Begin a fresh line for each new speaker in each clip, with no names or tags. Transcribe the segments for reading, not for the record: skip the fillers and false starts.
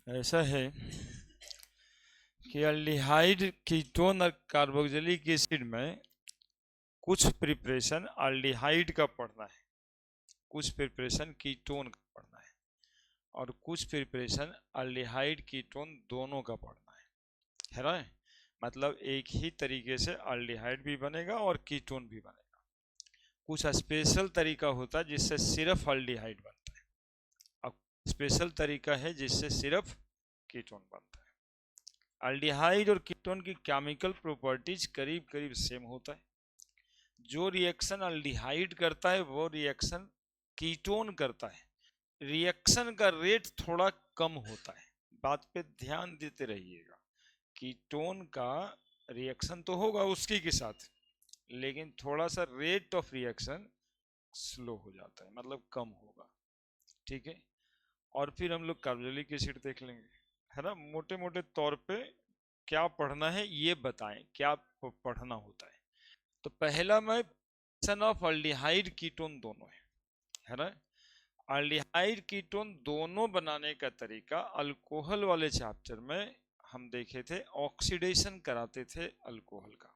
ऐसा है कि अल्डिहाइड कीटोन और कार्बोक्सिलिक एसिड में कुछ प्रिपरेशन अल्डिहाइड का पढ़ना है, कुछ प्रिपरेशन कीटोन का पढ़ना है और कुछ प्रिपरेशन अल्डिहाइड कीटोन दोनों का पढ़ना है ना। मतलब एक ही तरीके से अल्डिहाइड भी बनेगा और कीटोन भी बनेगा। कुछ स्पेशल तरीका होता है जिससे सिर्फ अल्डिहाइड बनता है और स्पेशल तरीका है जिससे सिर्फ कीटोन बनता है। अल्डिहाइड और कीटोन की केमिकल प्रॉपर्टीज करीब करीब सेम होता है। जो रिएक्शन अल्डिहाइड करता है वो रिएक्शन कीटोन करता है, रिएक्शन का रेट थोड़ा कम होता है। बात पे ध्यान देते रहिएगा। कीटोन का रिएक्शन तो होगा उसकी के साथ, लेकिन थोड़ा सा रेट ऑफ रिएक्शन स्लो हो जाता है, मतलब कम होगा। ठीक है। और फिर हम लोग कार्बोक्सिलिक एसिड देख लेंगे, है ना। मोटे मोटे तौर पे क्या पढ़ना है ये बताएं, क्या पढ़ना होता है। तो पहला में ऑफ अल्डिहाइड कीटोन दोनों है ना। अल्डिहाइड कीटोन दोनों बनाने का तरीका अल्कोहल वाले चैप्टर में हम देखे थे। ऑक्सीडेशन कराते थे अल्कोहल का,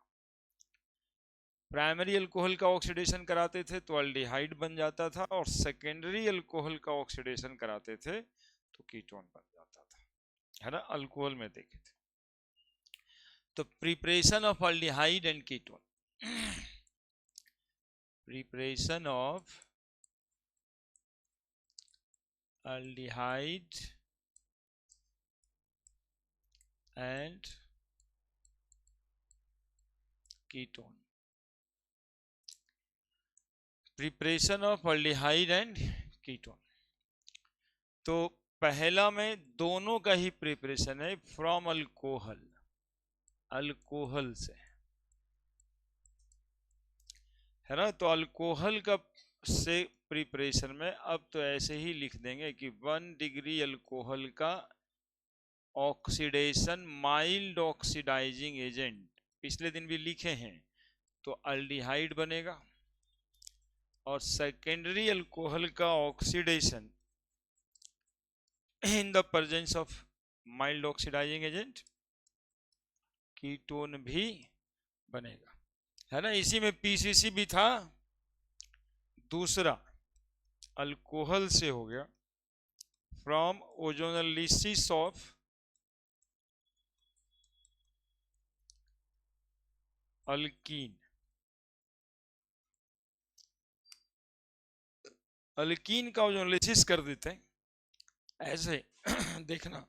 प्राइमरी अल्कोहल का ऑक्सीडेशन कराते थे तो अल्डिहाइड बन जाता था, और सेकेंडरी अल्कोहल का ऑक्सीडेशन कराते थे तो कीटोन बन जाता था, है ना। अल्कोहल में देखे थे। तो preparation of aldehyde and ketone, preparation of aldehyde and ketone, preparation of aldehyde and ketone. तो पहला में दोनों का ही प्रिपरेशन है फ्रॉम अल्कोहल, अल्कोहल से, है ना। तो अल्कोहल का से प्रिपरेशन में अब तो ऐसे ही लिख देंगे कि 1 डिग्री अल्कोहल का ऑक्सीडेशन माइल्ड ऑक्सीडाइजिंग एजेंट, पिछले दिन भी लिखे हैं, तो अल्डिहाइड बनेगा। और सेकेंडरी अल्कोहल का oxidation in the presence of mild oxidising agent, ketone भी बनेगा, है ना। इसी में पीसीसी भी था। दूसरा अल्कोहल से हो गया from ozonolysis of alkyne, alkyne का ओजोनोलिसिस कर देते हैं ऐसे देखना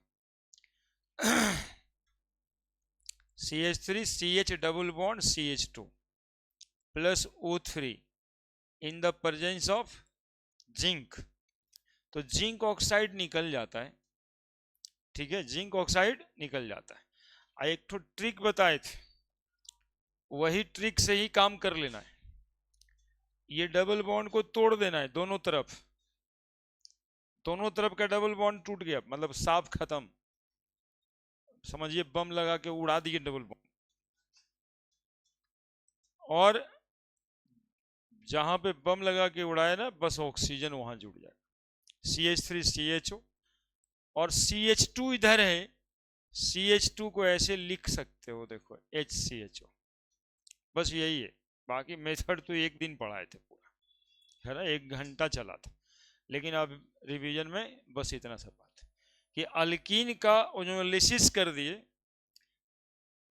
CH3 CH double bond CH2 plus O3 in the presence of zinc, तो जिंक ऑक्साइड निकल जाता है। ठीक है, जिंक ऑक्साइड निकल जाता है। एक तो ट्रिक बताए थे, वही ट्रिक से ही काम कर लेना है। ये डबल बॉन्ड को तोड़ देना है दोनों तरफ, दोनों तरफ का डबल बॉन्ड टूट गया, मतलब साफ खत्म। समझिए बम लगा के उड़ा दिए डबल बॉन्ड, और जहां पे बम लगा के उड़ाए ना, बस ऑक्सीजन वहां जुड़ जाएगा, CH3 CHO, और CH2 इधर है। CH2 को ऐसे लिख सकते हो, देखो HCHO, बस यही है। बाकी मेथड तो एक दिन पढ़ाए थे पूरा, है ना, 1 घंटा चला था। लेकिन अब रिवीजन में बस इतना सब बात है कि अल्कीन का ओजोनोलिसिस कर दिए,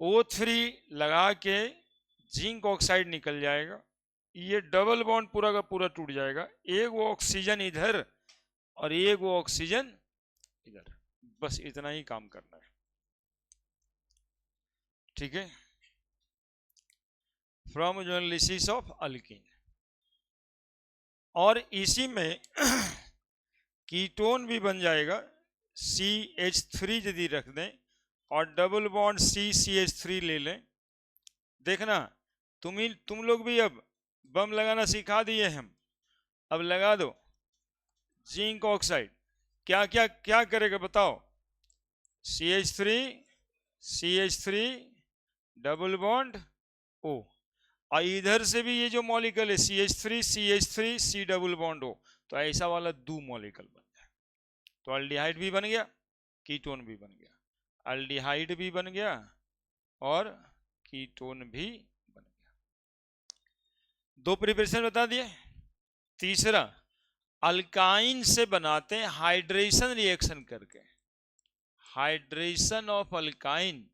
O3 लगा के जिंक ऑक्साइड निकल जाएगा, ये डबल बॉन्ड पूरा का पूरा टूट जाएगा, एक वो ऑक्सीजन इधर और एक वो ऑक्सीजन इधर, बस इतना ही काम करना है। ठीक है, फ्रॉम ओजोनोलिसिस ऑफ अल्कीन। और इसी में कीटोन भी बन जाएगा, CH3 यदि रख दें और डबल बॉन्ड CH3 ले लें। देखना तुम लोग भी अब बम लगाना सिखा दिए हम, अब लगा दो जिंक ऑक्साइड। क्या क्या क्या करेगा बताओ, CH3 CH3 double bond O, और इधर से भी ये जो मॉलिक्यूल है CH3 CH3 C double bond O, तो ऐसा वाला दो मॉलिक्यूल बन जाए, तो अल्डिहाइड भी बन गया। कीटोन भी बन गया, अल्डिहाइड भी बन गया और कीटोन भी बन गया। 2 प्रिपरेशन बता दिए। तीसरा, अल्काइन से बनाते हैं हाइड्रेशन रिएक्शन करके, hydration of alkyne,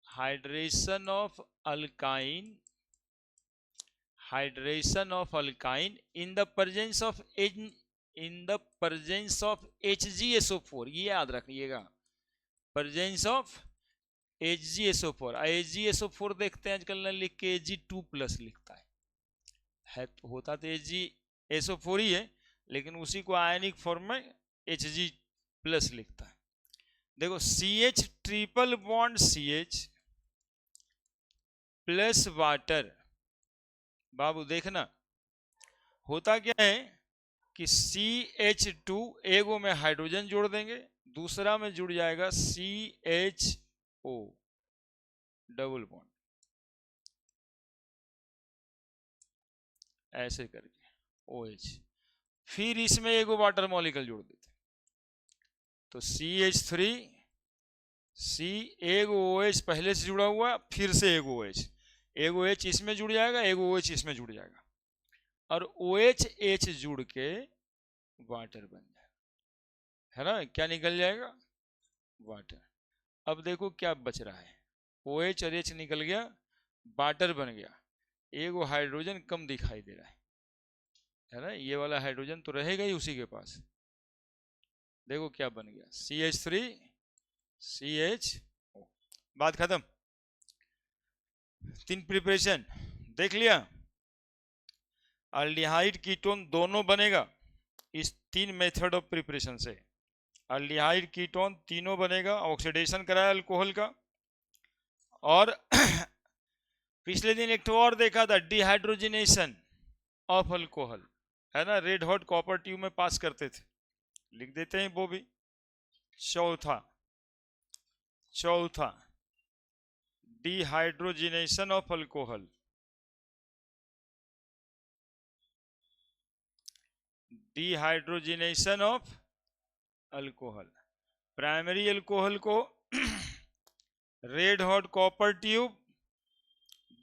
hydration of alkyne, hydration of alkyne in the presence of HgSO4, ये याद रखिएगा, प्रेजेंस ऑफ HgSO4। HgSO4 देखते हैं आजकल ना लिख के Ag2+ लिखता है तो होता तो HgSO4 ही है, लेकिन उसी को आयनिक फॉर्म में Hg+ लिखता है। देखो CH triple bond CH plus water, बाबू देखना होता क्या है कि CH2 एगो में हाइड्रोजन जोड़ देंगे, दूसरा में जुड़ जाएगा CHO डबल बॉन्ड, ऐसे करके OH, फिर इसमें एगो वाटर मॉलिक्यूल जोड़ देते तो CH3 C, एगो OH पहले से जुड़ा हुआ, फिर से एगो OH, एगो H इसमें जुड़ जाएगा, एगो OH इसमें जुड़ जाएगा और OH H जुड़ के वाटर बन जाएगा, है ना, क्या निकल जाएगा, वाटर। अब देखो क्या बच रहा है, OH और H निकल गया, वाटर बन गया, एगो हाइड्रोजन कम दिखाई दे रहा है ना, ये वाला हाइड्रोजन तो रहेगा ही उसी के पास। देखो क्या बन गया, CH3 CHO, बात खत्म। 3 प्रिपरेशन देख लिया, अल्डिहाइड कीटोन दोनों बनेगा इस 3 मेथड ऑफ प्रिपरेशन से, अल्डिहाइड कीटोन तीनों बनेगा, ऑक्सीडेशन कराया अल्कोहल का, और पिछले दिन एक और देखा था डिहाइड्रोजिनेशन ऑफ अल्कोहल, है ना, रेड हॉट कॉपर ट्यूब में पास करते थे, लिख देते हैं वो भी। चौथा dehydrogenation of alcohol, dehydrogenation of alcohol, primary alcohol को रेड हॉट कॉपर ट्यूब,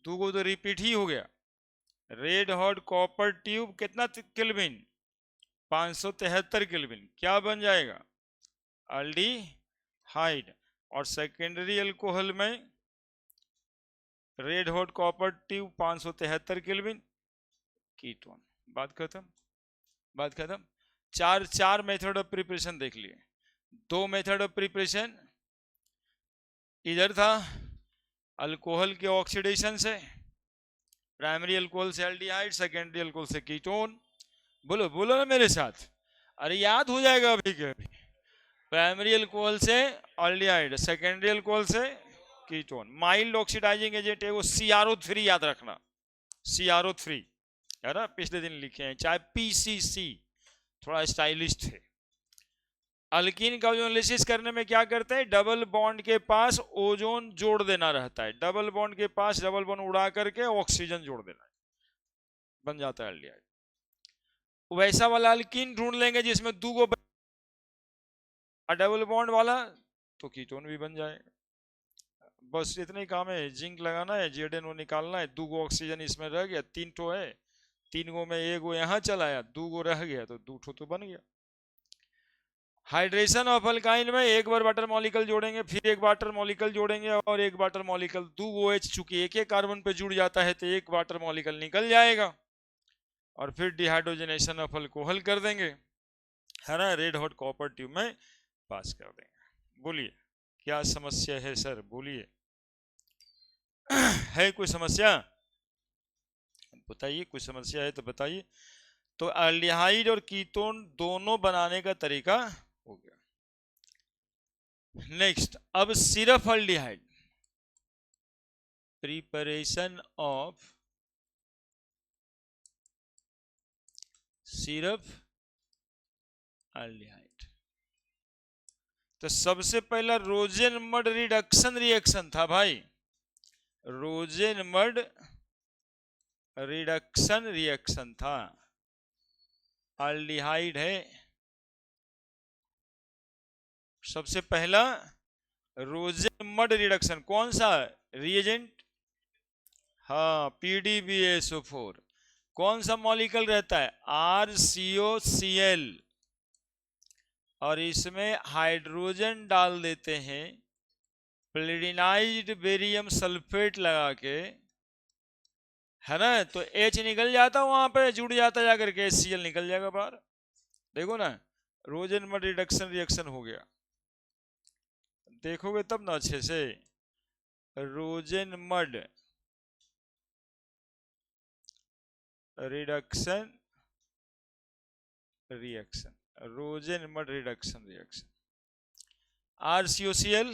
दो तो रिपीट ही हो गया, रेड हॉट कॉपर ट्यूब कितना केल्विन, 573 केल्विन, क्या बन जाएगा, अल्डिहाइड, और सेकेंडरी अल्कोहल में red hot copper tube 573 kelvin, ketone. बात खत्म, बात खत्म। चार मेथड ऑफ प्रिपरेशन देख लिए। 2 मेथड ऑफ प्रिपरेशन इधर था अल्कोहल के ऑक्सीडेशन से, प्राइमरी अल्कोहल से एल्डिहाइड, सेकेंडरी अल्कोहल से कीटोन। बोलो बोलो ना मेरे साथ, अरे याद हो जाएगा अभी के अभी। प्राइमरी अल्कोहल से एल्डिहाइड, सेकेंडरी अल्कोहल से कीटोन। माइल्ड ऑक्सीडाइजिंग एजेंट है वो CrO3, याद रखना, CrO3 है ना, पिछले दिन लिखे हैं, चाहे PCC, थोड़ा स्टाइलिश थे। अल्कीन का एनालिसिस करने में क्या करते हैं, डबल बॉन्ड के पास ओजोन जोड़ देना रहता है, डबल बॉन्ड के पास डबल बॉन्ड उड़ा करके ऑक्सीजन जोड़ देना है, बन जाता है एल्डिहाइड। वैसा वाला अल्कीन ढूंढ लेंगे जिसमें 2 गो डबल बॉन्ड वाला, तो कीटोन भी बन जाएगा। बस इतना ही काम है, जिंक लगाना है, ZnO निकालना है, 2 गो ऑक्सीजन इसमें रह गया, 3 ठो है, 3 गो में 1 गो यहाँ चलाया, 2 गो रह गया तो 2 ठो तो बन गया। हाइड्रेशन ऑफ अल्काइन में एक बार वाटर मॉलिक्यूल जोड़ेंगे, फिर एक वाटर मॉलिक्यूल जोड़ेंगे और एक वाटर मॉलिक्यूल, 2 OH चूंकि एक कार्बन पे जुड़ जाता है तो एक वाटर मॉलिक्यूल निकल जाएगा, और फिर डिहाइड्रोजनेशन ऑफ अल्कोहल कर देंगे, है ना, रेड हॉट कॉपर ट्यूब में पास कर देंगे। बोलिए क्या समस्या है सर, बोलिए है कोई समस्या, बताइए, कोई समस्या है तो बताइए। तो अल्डिहाइड और कीटोन दोनों बनाने का तरीका हो गया। नेक्स्ट, अब सिर्फ अल्डिहाइड, प्रिपरेशन ऑफ सिर्फ अल्डिहाइड। तो सबसे पहला रोजेनमड रिडक्शन रिएक्शन था भाई, रोजेनमड रिडक्शन रिएक्शन था, अल्डिहाइड है, सबसे पहला रोजेन मड रिडक्शन, कौन सा रिएजेंट? हाँ, PdBaSO4। कौन सा मॉलिक्यूल रहता है? RCOCl, और इसमें हाइड्रोजन डाल देते हैं फ्लोरिनाइज्ड बेरियम सल्फेट लगा के, है ना, तो H निकल जाता वहां पे, जुड़ जाता जाकर के HCl निकल जाएगा बाहर। देखो ना, रोजेन मड रिडक्शन रिएक्शन हो गया। देखोगे तब ना अच्छे से। Rosen mud reduction reaction, Rosen mud reduction reaction, RCOCl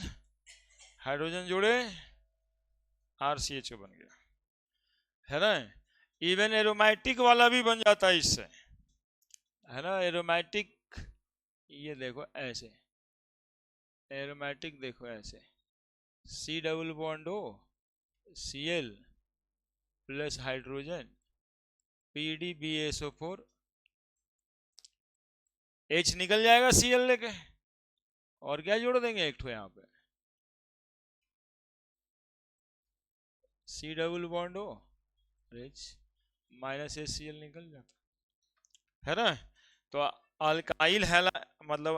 hydrogen जोड़े RCHO बन गया, है ना। इवन एरोमेटिक वाला भी बन जाता है इससे, है ना। एरोमेटिक, ये देखो ऐसे, एरोमेटिक देखो ऐसे, C double bond O Cl plus hydrogen PdBaSO4, H निकल जाएगा Cl लेके, और क्या जोड़ देंगे एक ठो यहाँ पे, C double bond O H minus HCl निकल जाता, है ना। तो अल्काइल है, मतलब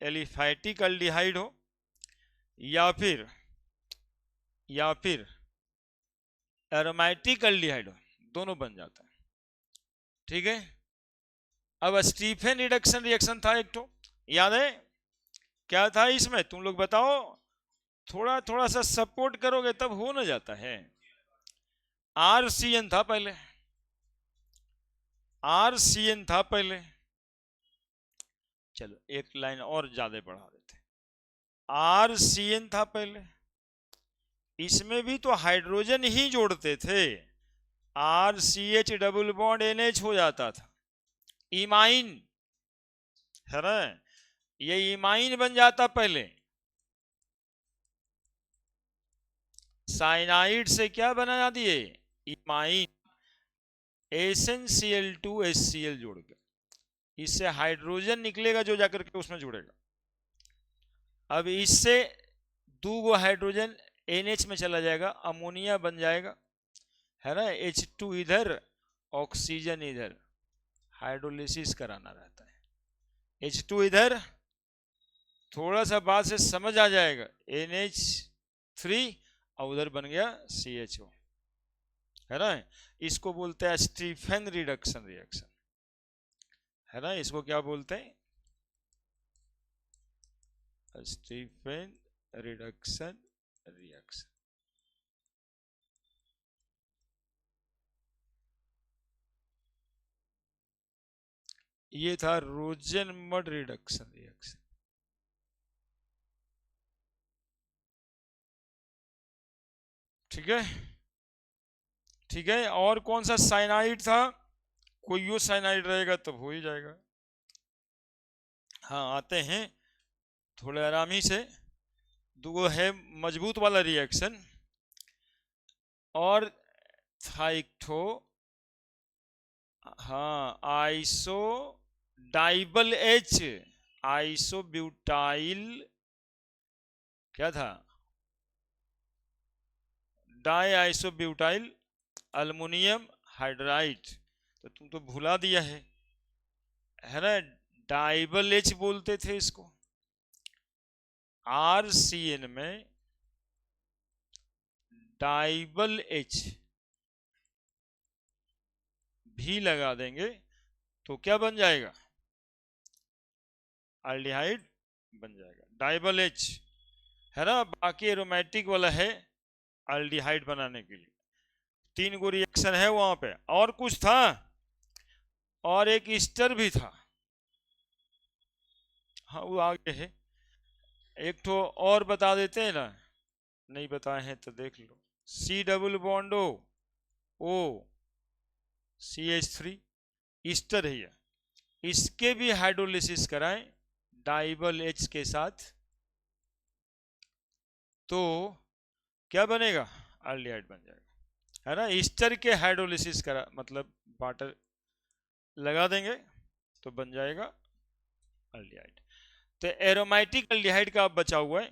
एलिफैटिक अल्डिहाइड हो या फिर एरोमेटिक अल्डिहाइड हो, दोनों बन जाता है, ठीक है। अब स्टीफन रिडक्शन रिएक्शन था एक तो, याद है क्या था इसमें? तुम लोग बताओ, थोड़ा थोड़ा सा सपोर्ट करोगे तब हो ना जाता है। RCN था पहले, RCN था पहले, चलो एक लाइन और ज्यादा बढ़ा देते, RCN था पहले, इसमें भी तो हाइड्रोजन ही जोड़ते थे, RCH डबल बॉन्ड NH हो जाता था, इमाइन, है ना, ये इमाइन बन जाता पहले। साइनाइड से क्या बना दिए? इमाइन, SnCl2HCl जोड़ के, इससे हाइड्रोजन निकलेगा जो जाकर के उसमें जुड़ेगा। अब इससे दो गो हाइड्रोजन NH में चला जाएगा, अमोनिया बन जाएगा, है ना। H2 इधर, ऑक्सीजन इधर, हाइड्रोलिसिस कराना रहता है। H2 इधर, थोड़ा सा बाद से समझ आ जाएगा, NH3, और उधर बन गया CHO, है ना। इसको बोलते हैं स्टीफन रिडक्शन रिएक्शन, है ना। इसको क्या बोलते हैं? Stephen reduction reaction. ये था रोजन मड रिडक्शन रिएक्शन, ठीक है, ठीक है। और कौन सा साइनाइड था? कोई यो साइनाइड रहेगा तब हो ही जाएगा। हाँ, आते हैं थोड़े आराम ही से। दो है मजबूत वाला रिएक्शन, और था एक ठो, हाँ, iso DIBAL H, isobutyl, क्या था? Diisobutyl aluminium hydride, तो तुम तो भुला दिया है ना। डाइबल H बोलते थे इसको। RCN में डाइबल H भी लगा देंगे तो क्या बन जाएगा? एल्डिहाइड बन जाएगा, डाइबल H, है ना। बाकी एरोमेटिक वाला है एल्डिहाइड बनाने के लिए। तीन गो रिएक्शन है वहां पे, और कुछ था, और एक ईस्टर भी था, हाँ वो आगे है। एक तो और बता देते हैं ना, नहीं बताए हैं तो देख लो, C double bond O CH3, Easter है ये, इसके भी हाइड्रोलिसिस कराएं डाइबल H के साथ, तो क्या बनेगा? एल्डिहाइड बन जाएगा, है ना। ईस्टर के हाइड्रोलिसिस करा, मतलब वाटर लगा देंगे तो बन जाएगा एल्डिहाइड। तो एरोमेटिक एल्डिहाइड का अब बचा हुआ है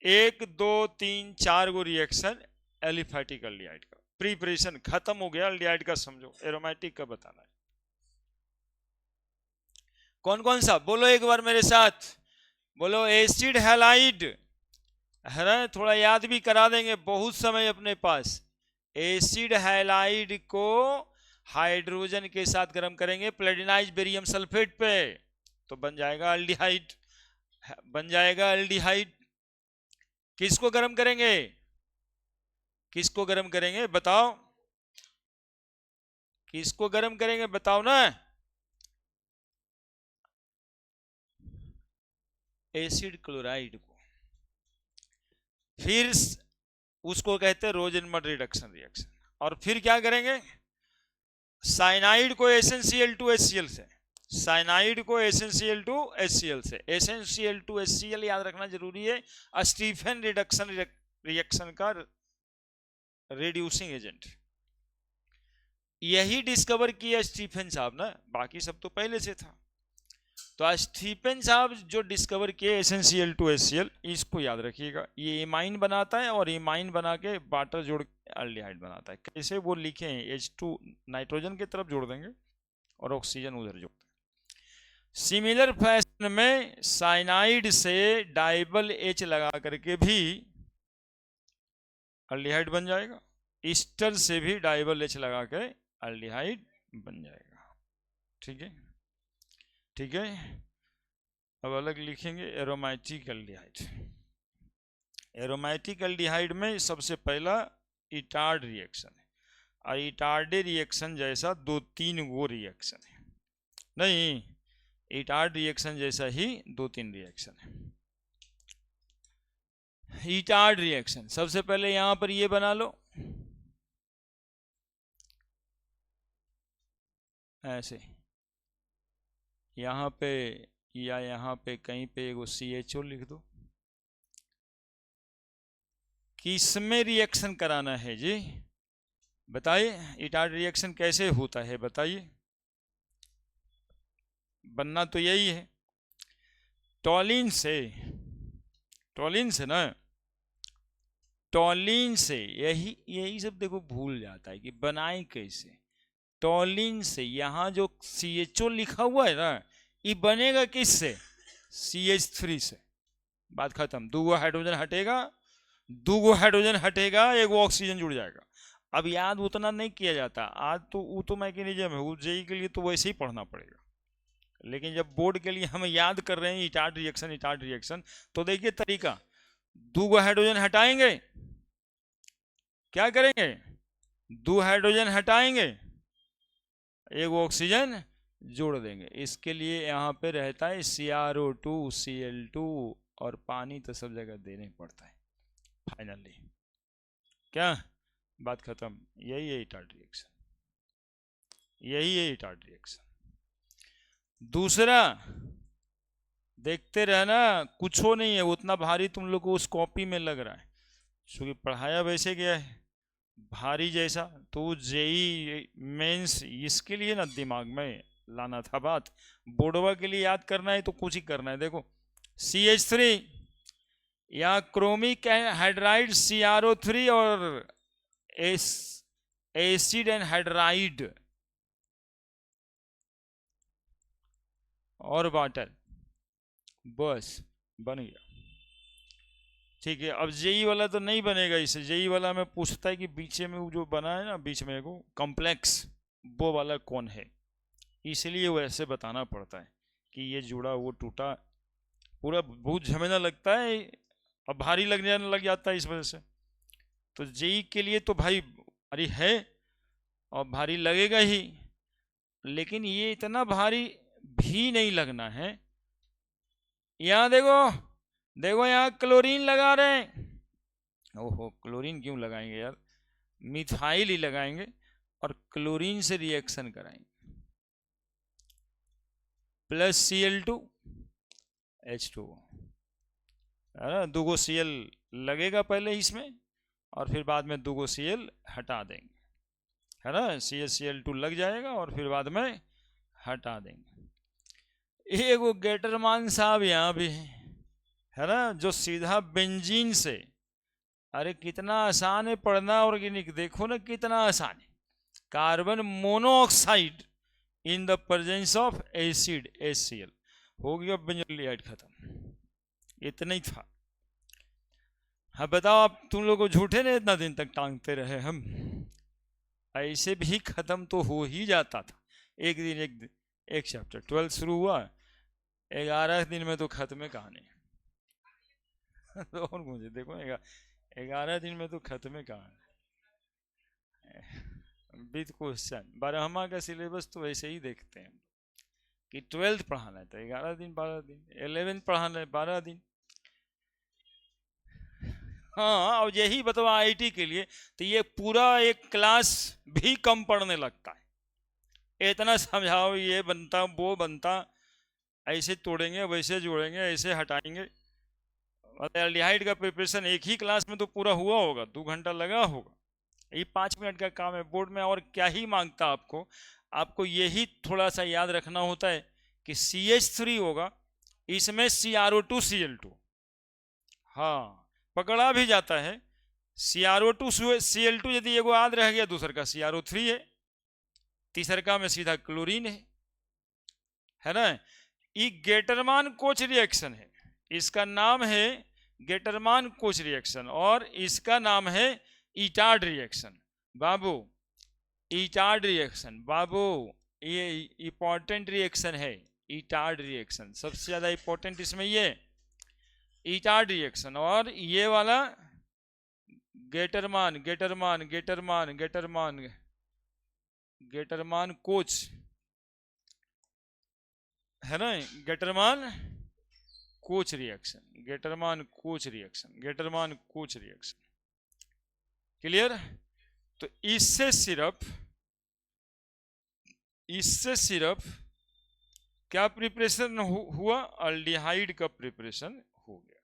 1 2 3 4 गो रिएक्शन एलिफैटिक एल्डिहाइड का। प्रिपरेशन खत्म हो गया एल्डिहाइड का, समझो एरोमेटिक का बताना है। कौन कौन सा बोलो एक बार मेरे साथ, बोलो एसिड हैलाइड है ना, थोड़ा याद भी करा देंगे, बहुत समय अपने पास। एसिड हैलाइड को हाइड्रोजन के साथ गर्म करेंगे प्लेटिनाइज बेरियम सल्फेट पे, तो बन जाएगा एल्डिहाइड, बन जाएगा एल्डिहाइड। किसको गर्म करेंगे, किसको गर्म करेंगे बताओ, किसको गर्म करेंगे बताओ ना, एसिड क्लोराइड को। फिर उसको कहते हैं रोजेनमर्ट रिडक्शन रिएक्शन। और फिर क्या करेंगे, साइनाइड को SnCl2HCl से, साइनाइड को SnCl2HCl से, SnCl2HCl याद रखना जरूरी है, स्टीफन रिडक्शन रिएक्शन का रिड्यूसिंग एजेंट। यही डिस्कवर किया स्टीफन साहब ना, बाकी सब तो पहले से था। तो स्टीफन साहब जो डिस्कवर किए SnCl2HCl, इसको याद रखिएगा, ये इमाइन बनाता है और इमाइन बना के वाटर जोड़ के एल्डिहाइड बनाता है। कैसे वो लिखे हैं, H2 नाइट्रोजन की तरफ जोड़ देंगे और ऑक्सीजन उधर जोड़ देंगे। सिमिलर फैशन में साइनाइड से डाइबल H लगा करके भी एल्डिहाइड बन जाएगा, ईस्टर से भी डाइबल H लगा के एल्डिहाइड बन जाएगा। ठीक है, ठीक है। अब अलग लिखेंगे एरोमेटिक एल्डिहाइड। एरोमेटिक एल्डिहाइड में सबसे पहला इटार्ड रिएक्शन है, और इटार्डे रिएक्शन जैसा 2-3 गो रिएक्शन है, नहीं इटार्ड रिएक्शन जैसा ही 2-3 रिएक्शन है। इटार्ड रिएक्शन सबसे पहले यहां पर ये बना लो ऐसे, यहाँ पे या यहाँ पे कहीं पे एगो CHO लिख दो। किसमें रिएक्शन कराना है जी बताइए, इटार्ड रिएक्शन कैसे होता है बताइए, बनना तो यही है टॉलिन से, टॉलिन से ना, टॉलिन से। यही यही सब देखो भूल जाता है कि बनाए कैसे। टॉलिन से, यहाँ जो CHO लिखा हुआ है ना, ये बनेगा किससे, CH3 से, बात खत्म। 2 हाइड्रोजन हटेगा, 2 हाइड्रोजन हटेगा, 1 ऑक्सीजन जुड़ जाएगा। अब याद उतना नहीं किया जाता, आज तो वो तो मैकेनिज्म है, जेई के लिए तो वैसे ही पढ़ना पड़ेगा, लेकिन जब बोर्ड के लिए हम याद कर रहे हैं इटार्ड रिएक्शन, इटार्ड रिएक्शन, तो देखिए तरीका, 2 हाइड्रोजन हटाएंगे, क्या करेंगे, 2 हाइड्रोजन हटाएंगे, 1 ऑक्सीजन जोड़ देंगे। इसके लिए यहाँ पे रहता है CrO2 Cl2, और पानी तो सब जगह देना ही पड़ता है फाइनली, क्या बात खत्म। यही है इटार्ड रिएक्शन, यही है इटार्ड रिएक्शन। दूसरा देखते रहना, कुछ हो नहीं है उतना भारी तुम लोग को उस कॉपी में लग रहा है, क्योंकि पढ़ाया वैसे गया है भारी जैसा, तो जेई मेंस इसके लिए ना दिमाग में लाना था बात, बोर्डवा के लिए याद करना है तो कुछ ही करना है। देखो CH3 या क्रोमिक हाइड्राइड CrO3 और एसिड एंड हाइड्राइड और वाटर, बस बन गया। ठीक है, अब जेई वाला तो नहीं बनेगा, इसे जेई वाला में पूछता है कि बीच में वो जो बना है ना, बीच में को कॉम्प्लेक्स, वो वाला कौन है, इसलिए वैसे बताना पड़ता है कि ये जुड़ा वो टूटा, पूरा बहुत झमेला लगता है, अब भारी लगने लग जाता है इस वजह से। तो जेई के लिए तो भाई अरे है और भारी लगेगा ही, लेकिन ये इतना भारी भी नहीं लगना है। यहाँ देखो, देखो यहाँ क्लोरीन लगा रहे हैं, ओहो क्लोरीन क्यों लगाएंगे यार, मिथाइल ही लगाएंगे और क्लोरीन से रिएक्शन कराएंगे, प्लस Cl2 H2O, 2 Cl लगेगा पहले इसमें और फिर बाद में 2 Cl हटा देंगे, है ना, CH2 लग जाएगा और फिर बाद में हटा देंगे। एगो गेटरमान साहब यहाँ भी है, है ना, जो सीधा बेंजीन से, अरे कितना आसान है पढ़ना ऑर्गेनिक, देखो ना कितना आसान है। Carbon monoxide in the presence of acid HCl, हो गया बेंजोलियाइड खत्म, इतना ही था। हाँ बताओ, आप तुम लोग झूठे ने इतना दिन तक टांगते रहे, हम ऐसे भी खत्म तो हो ही जाता था, एक दिन एक चैप्टर 12 शुरू हुआ, 11 दिन में तो खत्म है कहानी। तो और मुझे देखो 11 दिन में तो खत्म है कहानी विद क्वेश्चन। 12वां का सिलेबस तो वैसे ही देखते हैं कि 12th पढ़ाना है तो 11 दिन 12 दिन, 11th पढ़ाना है 12 दिन। हाँ, और यही बताओ IIT के लिए तो ये पूरा एक क्लास भी कम पढ़ने लगता है, इतना समझाओ ये बनता वो बनता, ऐसे तोड़ेंगे वैसे जोड़ेंगे ऐसे हटाएंगे। एल्डिहाइड का प्रिपरेशन एक ही क्लास में तो पूरा हुआ होगा, 2 घंटा लगा होगा, ये 5 मिनट का काम है बोर्ड में, और क्या ही मांगता आपको। आपको यही थोड़ा सा याद रखना होता है कि CH3 होगा, इसमें CrO2Cl2, हाँ पकड़ा भी जाता है। CrO2Cl2 यदि एगो याद रह गया, दूसर का CrO3 है, तीसर का में सीधा क्लोरीन है ना। ये गेटरमान कोच रिएक्शन है, इसका नाम है गेटरमान कोच रिएक्शन, और इसका नाम है इटार्ड रिएक्शन। बाबू इटार्ड रिएक्शन, बाबू ये इंपॉर्टेंट रिएक्शन है, इटार्ड रिएक्शन सबसे ज्यादा इंपॉर्टेंट इसमें ये इटार्ड रिएक्शन। और ये वाला गेटरमान गेटरमान गेटरमान गेटरमान गेटरमान कोच है ना, Gattermann Koch reaction, Gattermann Koch reaction, Gattermann Koch reaction, clear. तो इससे सिर्फ क्या प्रिपरेशन हुआ, अल्डिहाइड का प्रिपरेशन हो गया।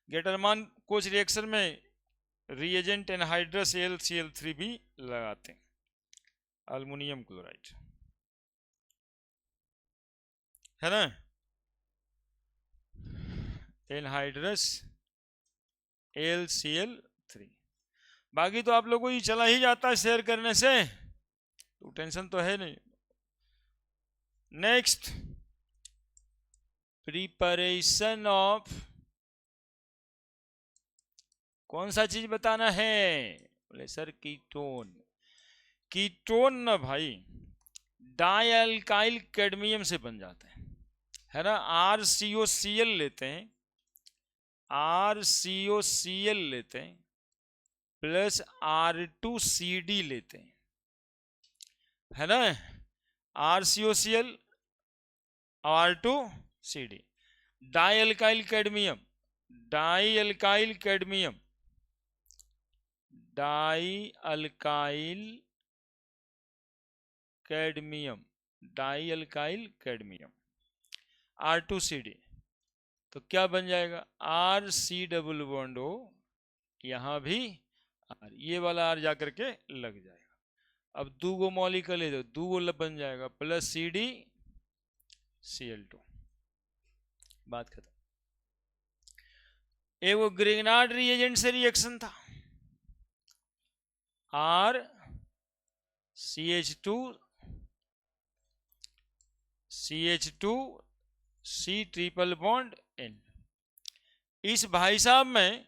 गेटरमान कोच रिएक्शन में रिएजेंट एनहाइड्रस AlCl3 भी लगाते हैं, अल्युमिनियम क्लोराइड, है ना, एनहाइड्रस AlCl3। बाकी तो आप लोगों को ही चला ही जाता है शेयर करने से, तो टेंशन तो है नहीं। नेक्स्ट, प्रिपरेशन ऑफ, कौन सा चीज बताना है, बोले सर कीटोन। कीटोन ना भाई डाई अल्काइल कैडमियम से बन जाते हैं, है ना। RCOCl लेते हैं, RCOCl लेते हैं प्लस R2CD लेते हैं, है ना, RCOCl R2CD, die alkyl cadmium, die alkyl cadmium, die alkyl cadmium, die alkyl cadmium, R2CD, तो क्या बन जाएगा RC डबल बॉन्ड O, यहां भी R, ये वाला R जाकर के लग जाएगा। अब 2 गो मॉलिक्यूल है, 2 गो बन जाएगा प्लस CdCl2, बात खत्म। एगो ग्रिग्नार्ड रिएजेंट से रिएक्शन था, RCH2C ट्रिपल बॉन्ड N, इस भाई साहब में